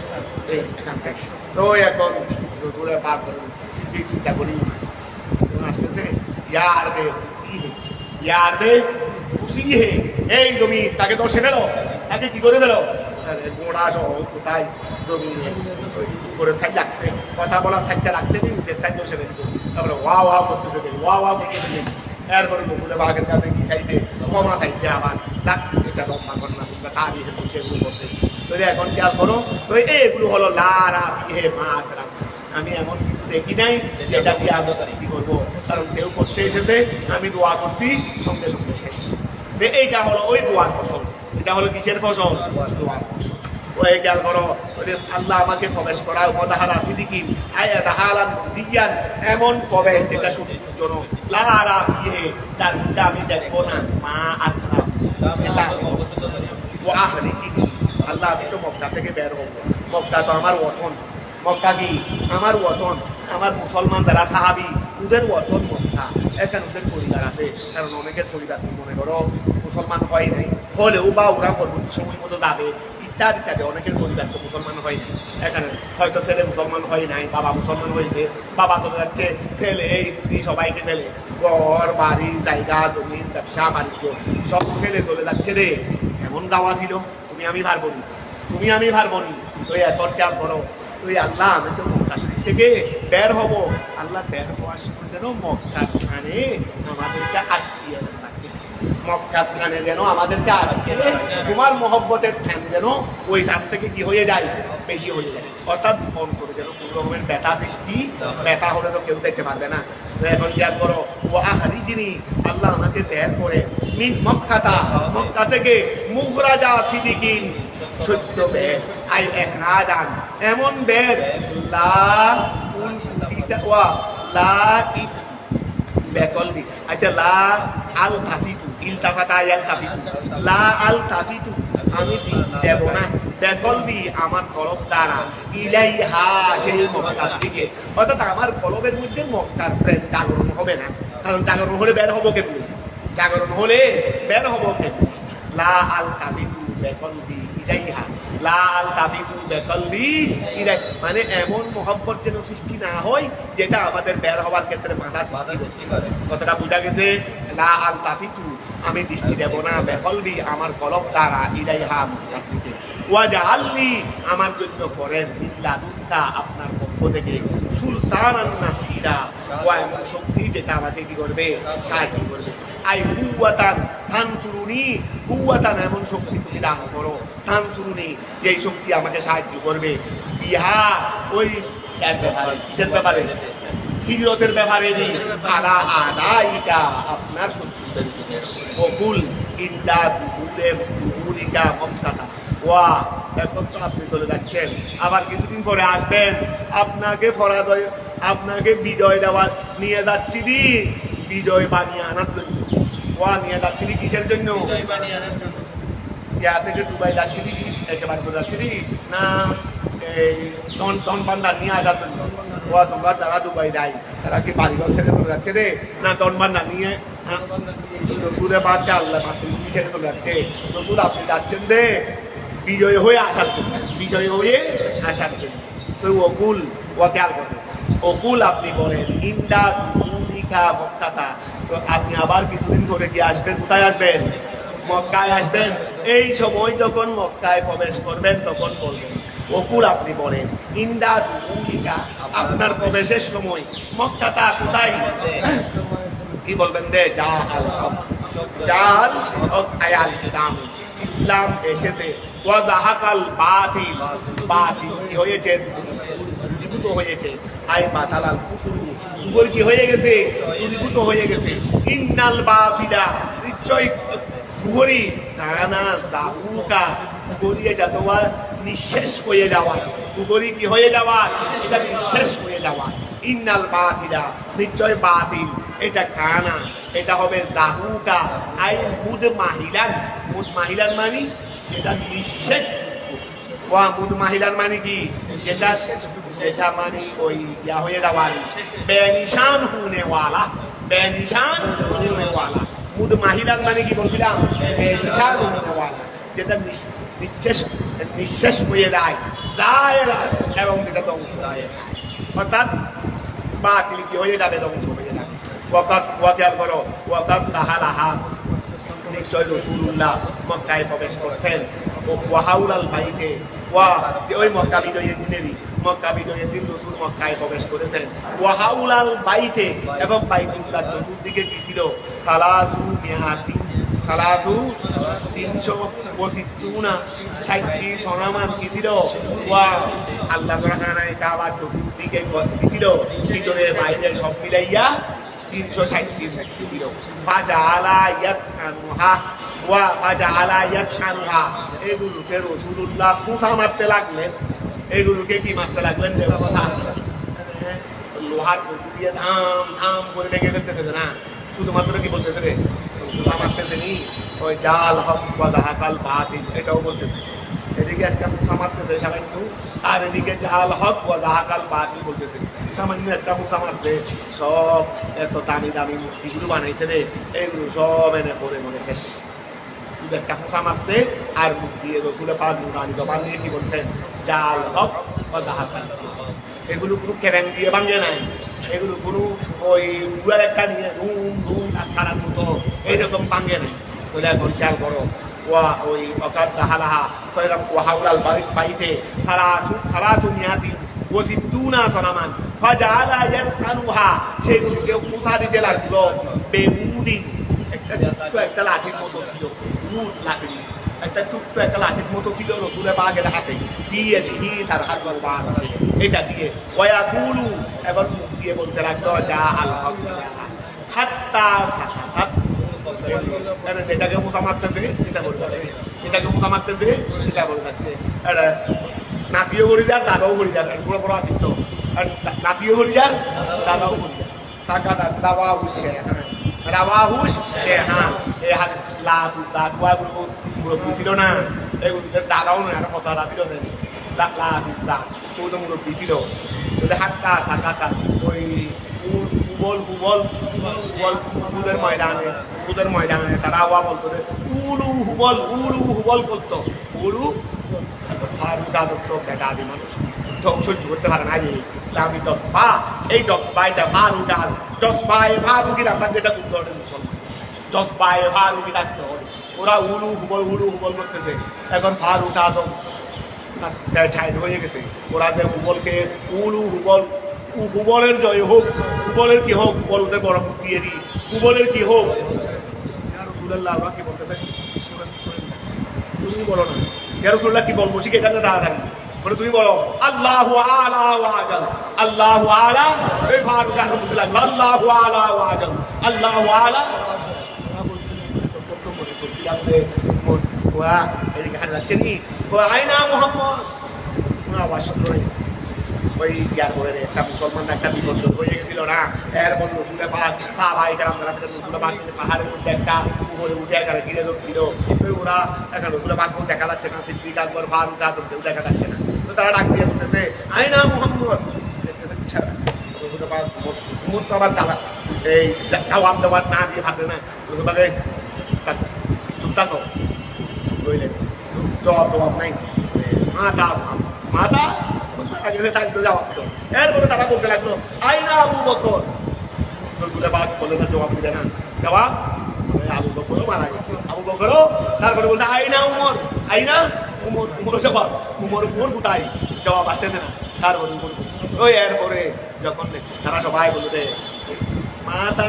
এখান থেকে তো এখন রসুলে বাদ চিন্তা করি আসতেছে ইয়ার দে ইয়ার দে বুঝি হে এই জমি তাকে দর্শে ফেলো তাকে কি করে ফেলো গোড়া সহ কোথায় জমি করে সাইড লাগছে কথা বলার সাইডটা লাগছে নিচের সাইড বসে ফেলছে তারপরে ওয়া করতেছে ওয়া করতেছে এরপরে বকুলে বাঘের কাছে কি চাইছে ক্ষমা চাইছে আবার এটা লম্বা ঘটনা কিংবা তারই এগুলো বসে তো এখন খেয়াল করো তো এগুলো হলো লারা হে মাতরা আমি এমন কিছু দেখি নাই এটা দিয়ে আমি কি করবো কারণ কেউ করতে এসেছে আমি দোয়া করছি সঙ্গে সঙ্গে শেষ এইটা হলো ওই দোয়ার ফসল এটা হলো কিসের ফসল দোয়ার ফসল ওই খেয়াল করো আল্লাহ আমাকে প্রবেশ করা মদাহারা সিদ্দিকিন আয়াদাহালান বিজ্ঞান এমন প্রবেশ যেটা সুখজনক লারা ফিহে তার মধ্যে আমি দেখবো না মা আকরাম সেটা ও আহরি কি আল্লাহ আমি তো মক্কা থেকে বের হবো মক্কা তো আমার ওঠন মক্কা কি আমার ওতন আমার মুসলমান যারা সাহাবি ওদের ওতন মক্কা এখানে ওদের পরিবার আছে কারণ অনেকের পরিবার মনে করো মুসলমান হয় নাই হলেও বা ওরা পরবর্তী সময় মতো যাবে ইত্যাদি অনেকের পরিবার তো মুসলমান হয় নাই এখানে হয়তো ছেলে মুসলমান হয় নাই বাবা মুসলমান হয়েছে বাবা চলে যাচ্ছে ছেলে স্ত্রী সবাইকে ফেলে ঘর বাড়ি জায়গা জমি ব্যবসা বাণিজ্য সব ফেলে চলে যাচ্ছে রে এমন যাওয়া ছিল তুমি আমি ভারবো নি তো এখন খেয়াল করো ওই আল্লাহ আমি তো মক্কা শরীফ থেকে বের হব আল্লাহ বের হওয়ার সময় যেন মক্কার খানে আমাদেরকে আটকিয়ে রাখে মক্কার খানে যেন আমাদেরকে আটকিয়ে তোমার মহব্বতের খান যেন ওই ধান থেকে কি হয়ে যায় বেশি হয়ে যায় অর্থাৎ মন করে যেন কোনো রকমের ব্যথা সৃষ্টি ব্যথা হলে তো কেউ দেখতে পারবে না তো এখন খেয়াল করো ও আহারি যিনি আল্লাহ আমাকে বের করে মিন মক্কা থেকে মুখরাজা সিদ্দিকিন সত্য বেদ আই এক রাজান এমন বেদ আচ্ছা লা আল তাফিতু ইলতাফাতা আল তাফিতু লা আল তাফিতু আমি দৃষ্টি দেব না বেকলবি আমার কলব দ্বারা ইলাইহা সেই মক্কার দিকে অর্থাৎ আমার কলবের মধ্যে মক্কার প্রেম জাগরণ হবে না কারণ জাগরণ হলে বের হবো কেমনি লা আল তাফিতু বেকলবি ইলাইহা লা আল তাফিতু বেকলবি ইলাই মানে এমন মহব্বত যেন সৃষ্টি না হয় যেটা আমাদের বের হওয়ার ক্ষেত্রে বাধা সৃষ্টি করে কথাটা বোঝা গেছে লা আল তাফিতু আমি দৃষ্টি দেব না বেকলবি আমার কলব দ্বারা ইলাইহা মক্কার দিকে ওয়াজআলনি আমার জন্য করেন মিল্লাদুনকা আপনার পক্ষ থেকে সুলতানান নাসিরা ওয়া এমন শক্তি যেটা আমাকে কি করবে সাহায্য করবে আই কুওয়াতান তানসুরুনি, কুওয়াতান এমন শক্তি তুমি দান করো, তানসুরুনি যেই শক্তি আমাকে সাহায্য করবে, বিহা ওই ব্যাপারে, কিসের ব্যাপারে, হিজরতের ব্যাপারে, আলা আদাইকা আপনার শত্রুদের বকুল ইন্দা দুপুরিকা মক্কাতা, ওয়া এখন তো আপনি চলে যাচ্ছেন, আবার কিছুদিন পরে আসবেন, আপনাকে পরাজয়, আপনাকে বিজয় দেওয়ার নিয়ে যাচ্ছি দি, বিজয় বানিয়ে আনার জন্য। ওয়া নিয়ে যাচ্ছি দি কিসের জন্য? বিজয় বানিয়ে আনার জন্য। ইয়া থেকে দুবাই যাচ্ছি দি, একেবারে চলে যাচ্ছি দি না এই ধন ভান্ডার নিয়ে আসার জন্য? ওয়া তোমার যারা দুবাই যায় তারা কি বাড়িঘর ছেড়ে চলে যাচ্ছে রে, না ধন ভান্ডার নিয়ে? রসুলের বাচ্চা আল্লাহ তুমি ছেড়ে চলে যাচ্ছে, রসুল আপনি যাচ্ছেন রে বিজয় হয়ে আসার জন্য, বিজয় হয়ে আসার জন্য। তো অকুল ওকে আর বলেন, অকুল আপনি বলেন ইন্দা দুনিকা মক্কাতা, তো আপনি আবার কিছুদিন ধরে কি আসবেন? কোথায় আসবেন? মক্কায় আসবেন। এই সময় যখন মক্কায় প্রবেশ করবেন তখন বলবেন, অকুল আপনি বলেন ইন্দা দুনিকা আপনার প্রবেশের সময়, মক্কাতা কোথায়? কি বলবেন রে? জাল আয়াল ইসলাম, ইসলাম এসেছে, ওয়া যাহাকাল বাতিল, বাতিল কি হয়েছে? দূরীভূত হয়েছে, আই বাতালাল কুফর, কুফর কি হয়ে গেছে? দূরীভূত হয়ে গেছে। ইন্নাল বাতিলা নিশ্চয় কুফরি, কানা যাহুকা কুফরি, এটা তোমার নিঃশেষ হয়ে যাওয়া, কুফরি কি হয়ে যাওয়া? এটা নিঃশেষ হয়ে যাওয়া। ইন্নাল বাতিলা নিশ্চয় বাতিল, এটা কানা, এটা হবে জাহুকা, আই মুদ মাহিলান, মুদ মাহিলান মানে যেটা নিঃশেষ, ওয়া মুদ মাহিলান মানে কি? যেটা সেটা মানে ওই ইয়া হয়ে যাওয়া, বেনিশান হুনেওয়ালা, বেনিশান হুনেওয়ালা। মুদ মাহিলান মানে কি বলছিলাম? বেনিশান হুনেওয়ালা, যেটা নিঃশেষ হয়ে যায়, যায় এবং যেটা ধ্বংস যায়, অর্থাৎ বাতিল কি হয়ে যাবে? ধ্বংস হয়ে যাবে। ওয়াকাত করো, ওয়াকাত তাহালাহা নিশ্চয় রাসূলুল্লাহ মক্কায় প্রবেশ করছেন, ও ওয়াহাউলাল বাইতে, ওয়া ওই মক্কা বিজয়ের দিনেরই, মক্কা বিজয়ের দিন রাসূল মক্কায় প্রবেশ করেছেন। ওয়াহাউলাল বাইতে, এবং বাইতুল্লাহ চতুর্দিকে কি ছিল? সালাসু মিয়াতি, সালাসু 350 60 সনামান কি ছিল? ওয়া আল্লাহ রাখানায় কাবা চতুর্দিকে কি ছিল? ভিতরে বাইরে সব মিলাইয়া 360 ছিল। ফাজাআলা ইয়াতআনুহা, ওয়া ফাজাআলা ইয়াতআনুহা, এগুলোকে রাসূলুল্লাহ খুঁচা মারতে লাগলেন। এগুলোকে কি মারতে লাগলেন? লোহার বস্তু দিয়ে ধাম ধাম করে লেগে ফেলতেছে না, শুধুমাত্র কি বলতেছে রে? খুঁচা মারতেছে নি, ওই জাল হক ওয়া যাহাকাল বাতিল, এটাও বলতেছে। এদিকে একটা খুঁচা মারতেছে সামান্য, আর এদিকে জাল হক ওয়া যাহাকাল বাতিল বলতেছে। সামান্য একটা খুঁচা মারছে, সব এত দামি দামি মূর্তিগুলো বানাইছে রে, এগুলো সব এনে পরে মনে শেষ। শুধু একটা খুঁচা মারছে আর মূর্তি রসুলের পাঁচ নুরানি জবান দিয়ে কি বলছেন? জাল হক ওয়া যাহাকাল, এগুলো কোনো কেরাম দিয়ে ভাঙে নাই, এগুলো কোনো ওই উড়াল একটা নিয়ে ধুম ধুম কাজকারার মতো এইরকম ভাঙে নাই। বলে এখন খেয়াল করো, ওয়া ওই অকাত দাহালাহা সয়রাম ওয়াহাউলাল বাইতে সালাসু মিয়াতি ওয়া সিদ্দুনা সনামান, ফাজাআলা ইয়াতআনুহা, সেগুলোকে মুসা দিতে লাগলো। বেউদিন, একটা লাঠির মতো ছিল, উট লাঠি, একটা ছোট্ট একটা লাঠির মতো ছিল রসুলের পাকের হাতে, দিয়ে দিয়ে তার হাত বাদ এটা দিয়ে ওয়াকুলু, এবার মুখ দিয়ে বলতে লাগলো যা আল্লাহ হাত্তা সাকাত, এটাকে মুসা মারতেছে, এটা বলতে, এটাকে মুসা মারতেছে, এটা বলে যাচ্ছে। নাতিও ঘুরি যান, দাদাও ঘুরি যান, পুরো বড় আসিত, আর নাতিও ঘুরি যান, দাদাও ঘুরি যান। সাকাত দাওয়া হুসে, রাওয়াহুস হ্যাঁ, এ হাত লাদু দাদুয়াগুলো মুরব্বী ছিল না, এগুলো দাদাও নয়, আর কথা ছিল লাদু দাদ, ওটা মুরব্বী ছিল। হাতটা সাকাতা ওই হুবলের ময়দানে তারা আওয়া বলতো উলু হুবল করতো, উলু ফারুক আদত্ত বেটা আদি মানুষ সহ্য করতে পারে না। ইসলামী জজবা, এই জজবা এটা ফারুক আদ, জজবায় ফারুকি রাখা, যেটা উদ্ধারের মুসলমান জজবায় ফারুকি রাখতে হবে। ওরা উলু হুবল করতেছে, এখন ফারুক আদম ছাইড হয়ে গেছে। ওরা যে হুবলকে উলু হুবলের জয় হোক, হুবলের কি হোক, হুবলদের বড় দিয়ে দিই, হুবলের কি হোক, রাসূলুল্লাহ আমাকে বলতেছে তুমি বলো না ইয়া রাসূলুল্লাহ কি বলবো শিখে এখানে দাঁড়ান বলে তুমি বলো আল্লাহু আলা ওয়া আজাল আল্লাহু আলা এই ফারুক আলহামদুলিল্লাহ আল্লাহু আলা ওয়া আজাল আল্লাহু আলা কত মনে করছিলাম যে ওয়া এদিকে হাত যাচ্ছে নি আইনা মুহাম্মদ আওয়াজ শুনলো ওই ইয়ার করে একটা মুসলমান একটা বিপদ হয়ে গেছিল না এর বল রসুলের পাহাড় সাহাবাই কালাম যারা রসুলের পাহাড় পাহাড়ের মধ্যে একটা উপরে উঠে এখানে ঘিরে ধরছিল ওরা এখন রসুলের পাহাড় দেখা যাচ্ছে না সিদ্দিক আকবর ফারুক আজম কেউ দেখা যাচ্ছে না তো তারা ডাক দিয়ে বলতেছে আইনা মুহাম্মদ রসুলের পাহাড় মুহূর্ত আবার চালা এই জবাব দেওয়ার না দিয়ে থাকবে না রসুলকে চুপ থাকো বুঝলেন জবাব নাই মাতা মাতা জবাব দিল এরপরে তারা বলতে লাগলো আইনা আবু বকর রসুলের পাক বলে না জবাব দিলে না জবাব আবু বকরও মারা গেছে আবু বকরও তারপরে বলতে আইনা উমর আইনা উমর উমর জবাব উমর উমর কোথায় জবাব আসতেছে না তারপরে উমর ওই এরপরে যখন তারা সবাই বলতে মাতা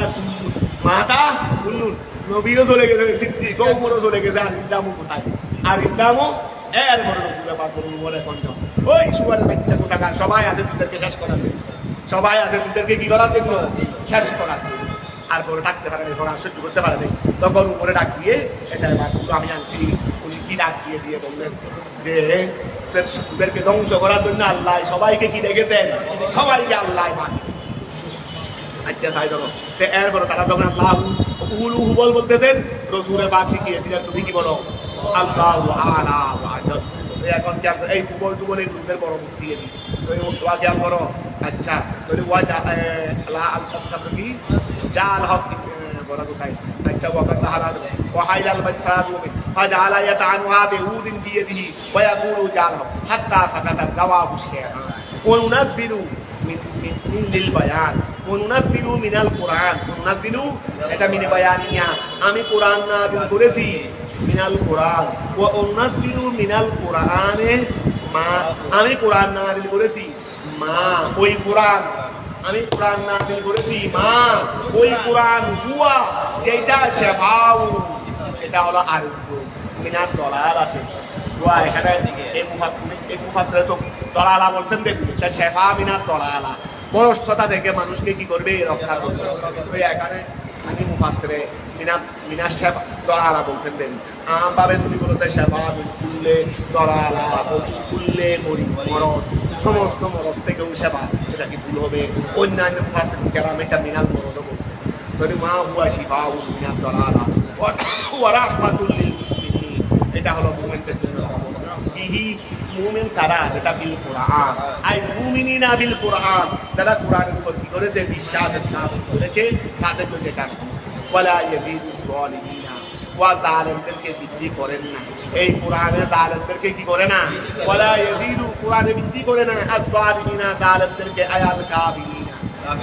মাতা কুল্লুন নবীও চলে গেছে সিদ্দিক উমরও চলে গেছে আর ইসলামও কোথায় আর ইসলামও এরপরে রসুলের পাক বলুন উমর এখন ওই সুয়ারের বাচ্চা কোথাকার সবাই আছে তোদেরকে শেষ করাছে সবাই আছে তোদেরকে কি করার দেখলো শেষ করার আর পরে থাকতে পারে না সহ্য করতে পারে নাই তখন উপরে ডাক দিয়ে এটা আমি আনছি উনি কি ডাক দিয়ে দিয়ে বললেন যে তোদেরকে ধ্বংস করার জন্য আল্লাহ সবাইকে কি দেখেছেন সবাইকে আল্লাহ বাকি আচ্ছা তাই ধরো এরপরে তারা যখন আল্লাহ উহু বল বলতেছেন রসুলের বাক শিখিয়ে দিলেন তুমি কি বলো আল্লাহ আলা ওয়াজাল এখন এই ভূগোল টুগোল এই দুধের বড় মুখ দিয়ে দিই ওয়া খেয়াল করো আচ্ছা ওয়া কি জাল হক বলা কোথায় আচ্ছা ওয়াকাত হালাল ওয়া হাইলাল বাসাদ ফাজালা ইয়াতানুহা বিউদিন ফি ইয়াদিহি ওয়া ইয়াকুলু জাল হক হাত্তা সাকাতা রাওয়াহু শাইআ ওয়া নুনাযিলু মিন লিল বায়ান ওয়া নুনাযিলু মিনাল কুরআন নুনাযিলু এটা মিন বায়ানিয়া আমি কুরআন নাযিল করেছি মিনাল কোরআন ওয়া উনজিলু মিনাল কোরআনে মা আমি কোরআন নাযিল করেছি মা ওই কোরআন আমি কোরআন নাযিল করেছি মা ওই কোরআন হুয়া যেটা শিফাউ এটা হলো আরোগ্য মিনাল দলালাতে ওয়া এখানে এই মুফাসসির তো দলালা বলছেন দেখুন এটা শিফা মিনাল দলালা পরষ্টতা থেকে মানুষকে কি করবে রক্ষা করবে ওই এখানে আমি মুফাসসিরে মিনা শেফা দলালা বলছেন দেন আমভাবে তুমি বলতে শেফা কুল্লে দলালা কুল্লে মরদ সমস্ত মরদ থেকেও সেবা এটা কি ভুল হবে অন্যান্য মুফাসসির কেরাম এটা মিনাল মরদও বলছে যদি মা হুয়া শিফাউ মিনাদ দলালা ওয়া রাহমাতুল লিল মুসলিমিন এটা হলো মুমিনদের জন্য বিহি মুমিন কারা এটা বিল কোরআন আই মুমিনিনা বিল কোরআন যারা কোরআনের উপর কি করেছে বিশ্বাস স্থাপন করেছে তাদের জন্য এটা ওয়ালা ইয়াযিদু যালিমিনা ওয়া জালিমদেরকে বৃদ্ধি করেন না এই কোরআনে জালিমদেরকে কি করে না ওয়ালা ইয়াযিদু কোরআনে বৃদ্ধি করে না আয-যালিমিনা জালিমদেরকে আয়াত কাফিরিনা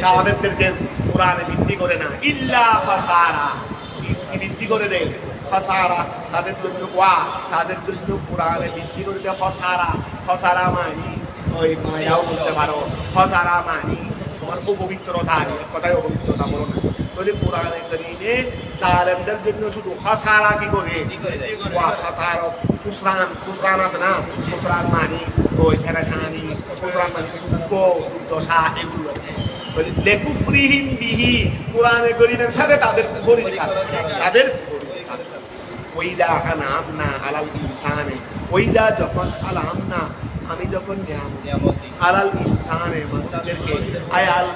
কাফিরদেরকে কোরআনে বৃদ্ধি করে না ইল্লা ফাসারা কি বৃদ্ধি করে দেয় ফাসারা তাদের জন্য ওয়া তাদের জন্য কোরআনে বৃদ্ধি করে দেয় ফাসারা মানে ওই মায়াও বলতে পারো ফাসারা মানে তোমার অপবিত্রতা কথায় অপবিত্রতা বলো না যদি কোরআনে কারীমে জালেমদের জন্য শুধু ফাসারা কি করে ওয়া ফাসারা কুফরান আছে না কুফরান মানে ওই ফেরেশানি কুফরান মানে দশা এগুলো লেকুফরিহিম বিহি কোরআনে কারীমের সাথে তাদের পরীক্ষা তাদের ওইদা আনআমনা আলাল ইনসানে ওইদা যখন আলামনা আমি যখন আলাল ইনসানে মানুষদেরকে আয়াল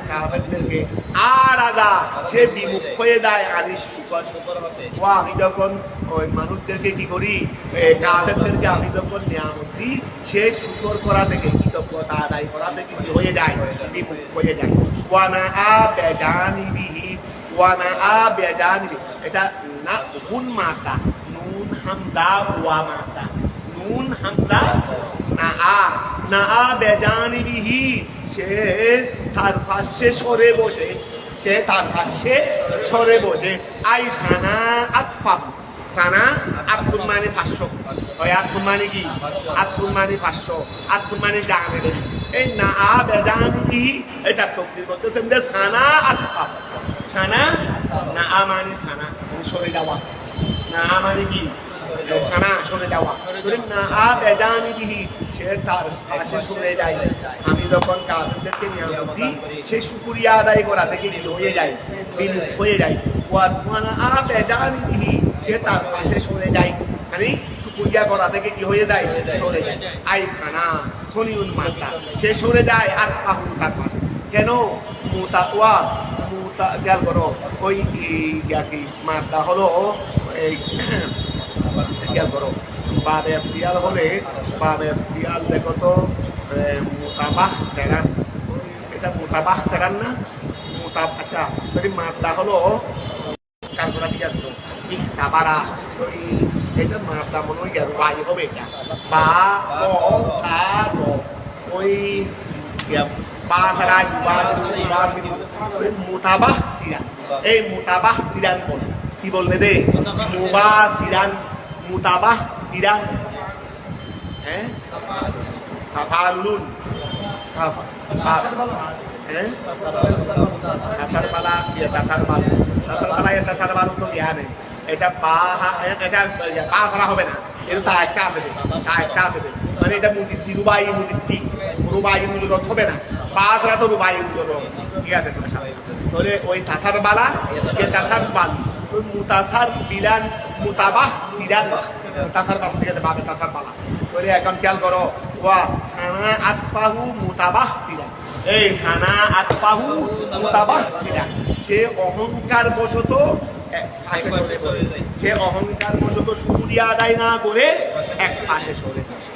কাফেরদেরকে আর আদা সে বিমুখ হয়ে যায় আনিস শুকর হতে ও আমি যখন ওই মানুষদেরকে কি করি কাফেরদেরকে আমি যখন নিয়ামত দিই সে শুকর করা থেকে কৃতজ্ঞতা আদায় করা থেকে কি হয়ে যায় বিমুখ হয়ে যায় ওয়ানা আ বেজানিবিহি ওয়ানা আ বেজানিবি এটা না গুণ মাতা নুন হামদা ওয়া মাতা নুন হামদা না আ বেজানিবিহি সে তার পাশে সরে বসে আই সানা আতফাম সানা আতফুল মানে 500 ওই আতফুল মানে কি আতফুল মানে 500 আতফুল মানে জানে এই না আ বেজানিবিহি এটা তাফসীর করতেছেন যে সানা আতফাম সানা না আ মানে সানা মানে সরে যাওয়া, না মানে কি খানা সরে যাওয়া, না বেজানি দিহি সে তার পাশে সরে যায়। আমি যখন কাফেরদেরকে নিয়ামত দিই সে শুকরিয়া আদায় করা থেকে কি হয়ে যায়, বিমুখ হয়ে যায়। ওয়া বেজানি দিহি সে তার পাশে সরে যায়, মানে শুকরিয়া করা থেকে কি হয়ে যায়, সরে যায়। আই খানা সনিউল মাতা সে সরে যায় আর আহু তার পাশে। কেন মুতা ওয়া মুতা গেল করো ওই কি মাতা হলো এই খেয়াল করো বাদ এফতিয়াল হলে বাদ এফতিয়াল দেখো তো মোতাবাহ তেরান, এটা মোতাবাহ তেরান না আচ্ছা যদি মাদা হলো কালকরা ঠিক আছে তো ইখতাবারা, তো এটা মাদা মনে হয় বাই হবে, এটা বা ওই বা সারা মোতাবাহ তিরান, এই মোতাবাহ তিরান বলে কি বলবে দে মুবা সিরান মুতাবাহ তিরান, হ্যাঁ কাফালুন তাসারবালা তাসারবালু তো জ্ঞান এটা এটা সারা হবে না, এটা তা একটা আসবে, তা একটা আসবে, মানে এটা মুদিতি রুবাই মুদিতি রুবাই মুদিত হবে না, সারা তো রুবাই মুদিত, ঠিক আছে তাহলে ওই তাসারবালা তাসারবাল মুতাসার বিলান মুতাবাহ বিরান মুতাসার বাল থেকে বাবে তাসার বালা, তাহলে এখন খেয়াল করো ওয়া সানা আতফাহু মুতাবাহ বিরান, এই সানা আতফাহু মুতাবাহ বিরান সে অহংকার বশত সে অহংকার বশত শুকরিয়া আদায় না করে এক পাশে সরে বসে।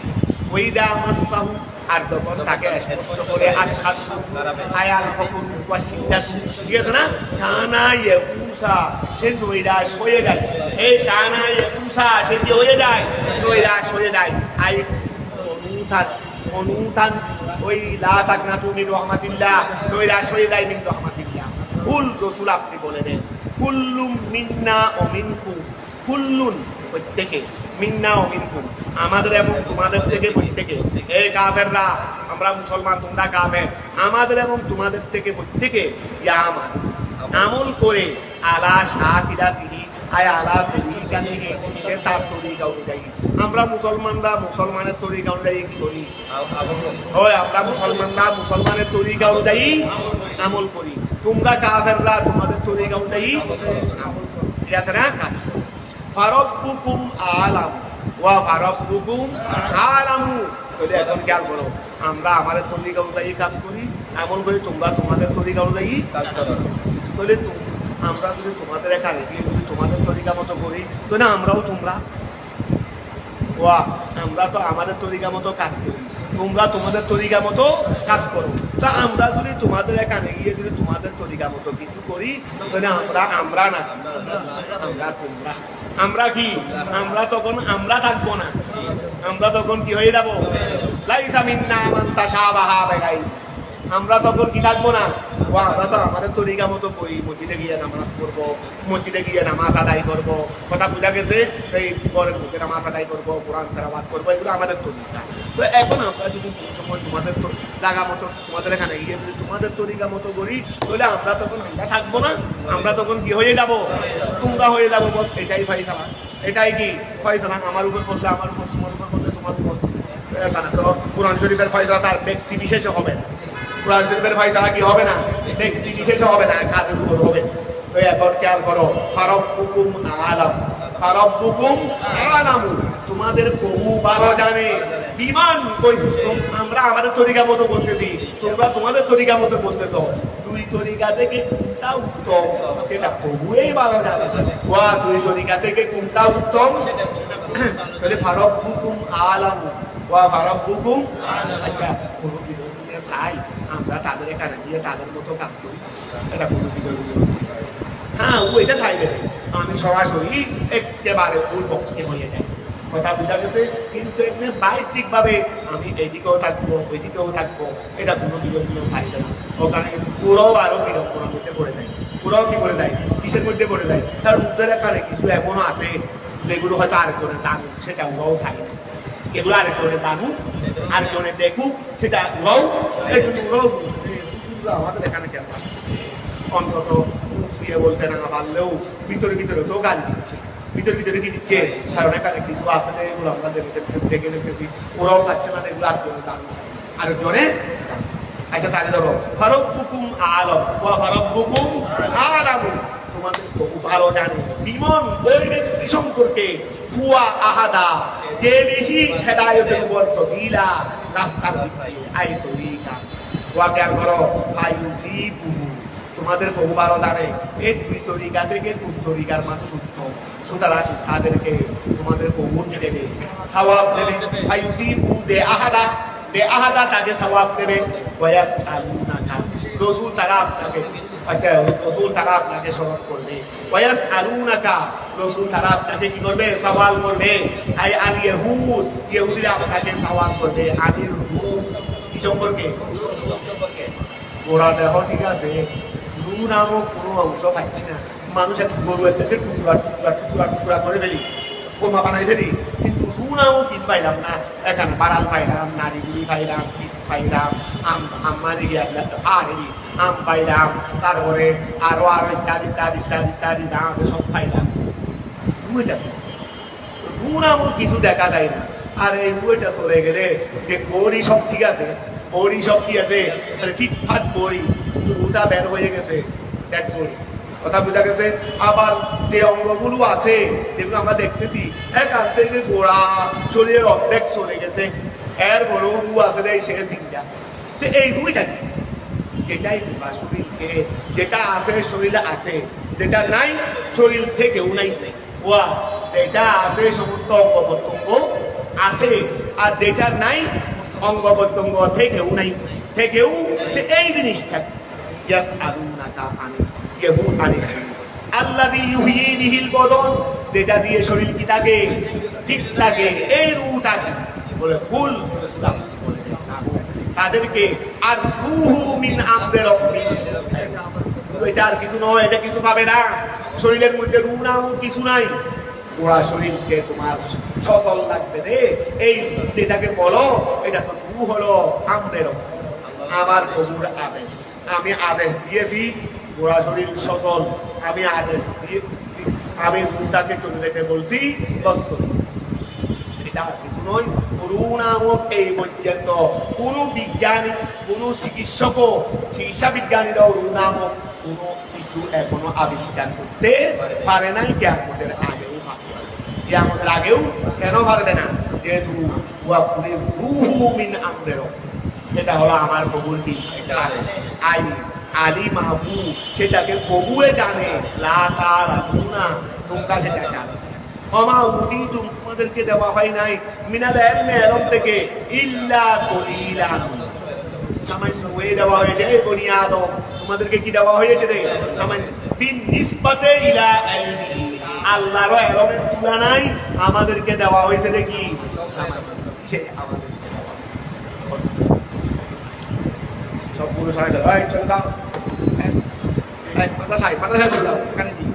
ওইদা মাসাহু আর যখন তাকে স্পর্শ করে আশহাদ আয়াল ফকুর ওয়া সিদ্দাতু, ঠিক আছে না, কানা ইয়াউসা সে নৈরাশ হয়ে যায়, এই কানা ইয়াউসা সে কি হয়ে যায়, নৈরাশ হয়ে যায়। আই অনুথান ওই লা তাকনাতু মিন রাহমাতিল্লাহ, নৈরাশ হয়ে যায় মিন রাহমাতিল্লাহ। কুল রাসূল আপনি বলে দেন কুল্লুম মিন্না ও মিনকুম, কুল্লুন প্রত্যেকে, মিন্না ও মিনকুম আমাদের এবং তোমাদের থেকে প্রত্যেকে, এই কাফেররা আমরা মুসলমান তোমরা কাফের, আমাদের এবং তোমাদের থেকে প্রত্যেকে ইয়ামান আমল করে আলা শাকিরাতিহি আয় আলা তরিকাতিহি সে তার তরিকা অনুযায়ী, আমরা মুসলমানরা মুসলমানের তরিকা অনুযায়ী কি করি, ওই আমরা মুসলমানরা মুসলমানের তরিকা অনুযায়ী আমল করি, তোমরা কাফেররা তোমাদের তরিকা অনুযায়ী আমল করো, ঠিক আছে না কাজ। ফারাব্বুকুম আলাম ওয়া ফারাব্বুকুম আলামু, তাহলে এখন খেয়াল করো আমরা আমাদের তরিকা অনুযায়ী কাজ করি, এমন করে তোমরা তোমাদের তরিকা অনুযায়ী কাজ করো। তাহলে আমরা যদি তোমাদের এখানে গিয়ে যদি তোমাদের তরিকা মতো করি তাহলে আমরাও তোমরা ওয়া আমরা তো আমাদের তরিকা মতো কাজ করি, তোমরা তোমাদের তরিকা মতো কাজ করো। তা আমরা যদি তোমাদের এখানে গিয়ে যদি তোমাদের তরিকা মতো কিছু করি তাহলে আমরা না আমরা তোমরা, আমরা কি আমরা তখন আমরা থাকবো না, আমরা তখন কি হয়ে যাবো, লাইসা মিন্না মান তাশাবাহা বিগাই, আমরা তখন কি থাকবো না, ও আমরা তো আমাদের তরিকা মতো করি, মসজিদে গিয়ে নামাজ পড়বো, মসজিদে গিয়ে নামাজ আদায় করবো, কথা বোঝা গেছে, এই পরের মধ্যে নামাজ আদায় করবো, কোরআন তেলাওয়াত করবো, এগুলো আমাদের তরিকা। তো এখন আমরা যদি সময় তোমাদের জায়গা মতো তোমাদের এখানে গিয়ে যদি তোমাদের তরিকা মতো করি তাহলে আমরা তখন আমরা থাকবো না, আমরা তখন কি হয়ে যাব, তোমরা হয়ে যাবো, বস এটাই ফয়সালা, এটাই কি ফয়সালা, আমার উপর করলে আমার উপর, তোমার উপর করলে তোমার উপর। তো কোরআন শরীফের ফয়সালা তার ব্যক্তি বিশেষে হবে না, কোরআন শরীফের ফয়সালা কি হবে না, ব্যক্তি বিশেষে হবে না, কাজের উপর হবে। তো এখন খেয়াল করো ফারাব্বুকুম আলাম, ফারাব্বুকুম আলামু তোমাদের প্রভু ভালো জানে, বিমান কই আমরা আমাদের তরিকা মতো করতেছি, তোমরা তোমাদের তরিকা মতো করতেছো, দুই তরিকা থেকে কোনটা উত্তম সেটা প্রভুই ভালো জানে, ওয়া দুই তরিকা থেকে কোনটা উত্তম তাহলে ফারাব্বুকুম আলামু ওয়া ফারাব্বুকুম। আচ্ছা কোনো বিরোধী চাই আমরা তাদের এখানে গিয়ে তাদের মতো কাজ করি, এটা কোনো বিরোধী, হ্যাঁ ও এটা চাইবে, আমি সরাসরি একেবারে ওর পক্ষে হয়ে যাই, কথা বোঝা গেছে। কিন্তু এখানে বাহ্যিক ভাবে আমি এইদিকেও থাকবো ওইদিকেও থাকবো, এটা কোনো বিরোধীও চাইবে না, ওখানে পুরো আরো বিড়ম্বনার মধ্যে পড়ে যায়, পুরো কি করে দেয়, কিসের মধ্যে পড়ে যায়, তার উত্তরে এখানে কিছু এমনও আছে যেগুলো হয়তো আরেকজনের দানু সেটা ওরাও চাই না, এগুলো আরেকজনের দানু আরেকজনের দেখুক সেটা ওরাও, ওরাও আমাদের এখানে কেন আসে অন্তত দিয়ে বলতে না পারলেও ভিতরে ভিতরে তো গালি দিচ্ছে, ভিতরে ভিতরে কি দিচ্ছে, কারণ এখানে কিছু আছে না, এগুলো আমরা দেখে রেখেছি, ওরাও চাচ্ছে না এগুলো আরেকজনে। আচ্ছা তাহলে ধরো ফারাব্বুকুম আলাম ওয়া ফারাব্বুকুম আলামু, তোমাদের বহু ভালো জানে বিমন ওই ব্যক্তি সম্পর্কে হুয়া আহাদা, যে বেশি হেদায়েতের উপর সবিলা, রাস্তার দিক দিয়ে আই তরিকা, ওয়া কেন করো ফায়ুজিবু, তোমাদের বহু ভালো জানে এই দুই তরিকা থেকে কোন তরিকার মানুষ উত্তম, সুতরাং তাদেরকে তোমাদের বহু দেবে, সওয়াব দেবে। ফায়ুজিবু দে আহাদা, দে আহাদা তাকে সওয়াব দেবে। ওয়াস আলুনাকা, রসুল তারা আপনাকে, আচ্ছা রসুল তারা আপনাকে স্মরণ করবে। ওয়াস আলুনাকা, রসুল তারা আপনাকে কি করবে, সওয়াল করবে। আই আল ইহুদ, ইহুদিরা আপনাকে সওয়াল করবে আদির রূহ, কি সম্পর্কে, ওরা দেখো ঠিক আছে নূ নামক কোনো অংশ পাচ্ছি না, মানুষ এক গরু থেকে টুকরা টুকরা টুকরা টুকরা করে ফেলি, কোমা বানাই ফেলি, কিন্তু নূ নামও কিছু পাইলাম না। এখানে বাড়াল পাইলাম, নারীগুলি পাইলাম, চিপ পাইলাম, আম্মারি আম পাইলাম, তারপরে আরো আরো ইত্যাদি ইত্যাদি ইত্যাদি ইত্যাদি দাম সব পাইলাম। রুইটা নূ নামও কিছু দেখা যায় না। আর এই রুইটা চলে গেলে যে গৌরী সব ঠিক আছে, বড়ি সব কি আছে, ফিটফাট বড়ি, ওটা বের হয়ে গেছে, ডেড বড়ি, কথা বোঝা গেছে। আবার যে অঙ্গগুলো আছে যেগুলো আমরা দেখতেছি, একার থেকে গোড়া শরীরের অর্ধেক চলে গেছে, এর বড় রু আছে রে শেষ দিনটা। এই রুইটা কি, যেটাই শরীরকে, যেটা আছে শরীরে আছে, যেটা নাই শরীর থেকেও নাই, ওয়া যেটা আছে সমস্ত অঙ্গ প্রত্যঙ্গ আছে, আর যেটা নাই অঙ্গ প্রত্যঙ্গ থেকেও নাই, থেকেও এই জিনিসটা ইয়াস আলুনাকা আনি ইয়াহুদ আনি আল্লাযী ইউহয়ী বিহিল বদন, যেটা দিয়ে শরীর কি থাকে, ঠিক থাকে, এই রূহটাকে বলে কুল তাদেরকে। আর রূহু মিন আমরি রাব্বি, এটা আর কিছু নয়, এটা কিছু পাবে না, শরীরের মধ্যে রূহ নামও কিছু নাই। ওরা শরীরকে তোমার সচল লাগবে দে, এই যেটাকে বলো এটা তো রূহ হলো আমরের, আমার প্রভুর আদেশ, আমি আদেশ দিয়েছি ওরা শরীর সচল, আমি আদেশ দিয়ে আমি রূহটাকে চলে যেতে বলছি, এটা কিছু নয়। রূহ নামক এই পর্যন্ত কোনো বিজ্ঞানী, কোনো চিকিৎসকও, চিকিৎসা বিজ্ঞানীরাও রূহ নামক কোনো কিছু এখনো আবিষ্কার করতে পারে নাই, কিয়ামতের আগেও কিয়ামতের আগেও কেন পারবে না, যেহেতু রূহু মিন আমরির, এটা হলো আমার প্রভুর দিন আলী মাহবু, সেটাকে প্রভুয়ে জানে, লা তাআলামুনা, তোমরা সেটা জানো। ওমা উতিতুম, তোমাদেরকে দেওয়া হয় নাই, মিনাল ইলমি, ইলম থেকে, ইল্লা কলিলান, সামান্য ওই দেওয়া হয়েছে। বনি আদম, তোমাদেরকে কি দেওয়া হয়েছে রে, সামান্য, বিন নিসবাতে ইলা ইলমি, আল্লাহর ইলমের তুলনায় আমাদেরকে দেওয়া হয়েছে দেখি সামান্য, সে আমাদের সবগুলো সারাই দাও, চলে দাও, মাথা সাই চলে দাও, এখানে কি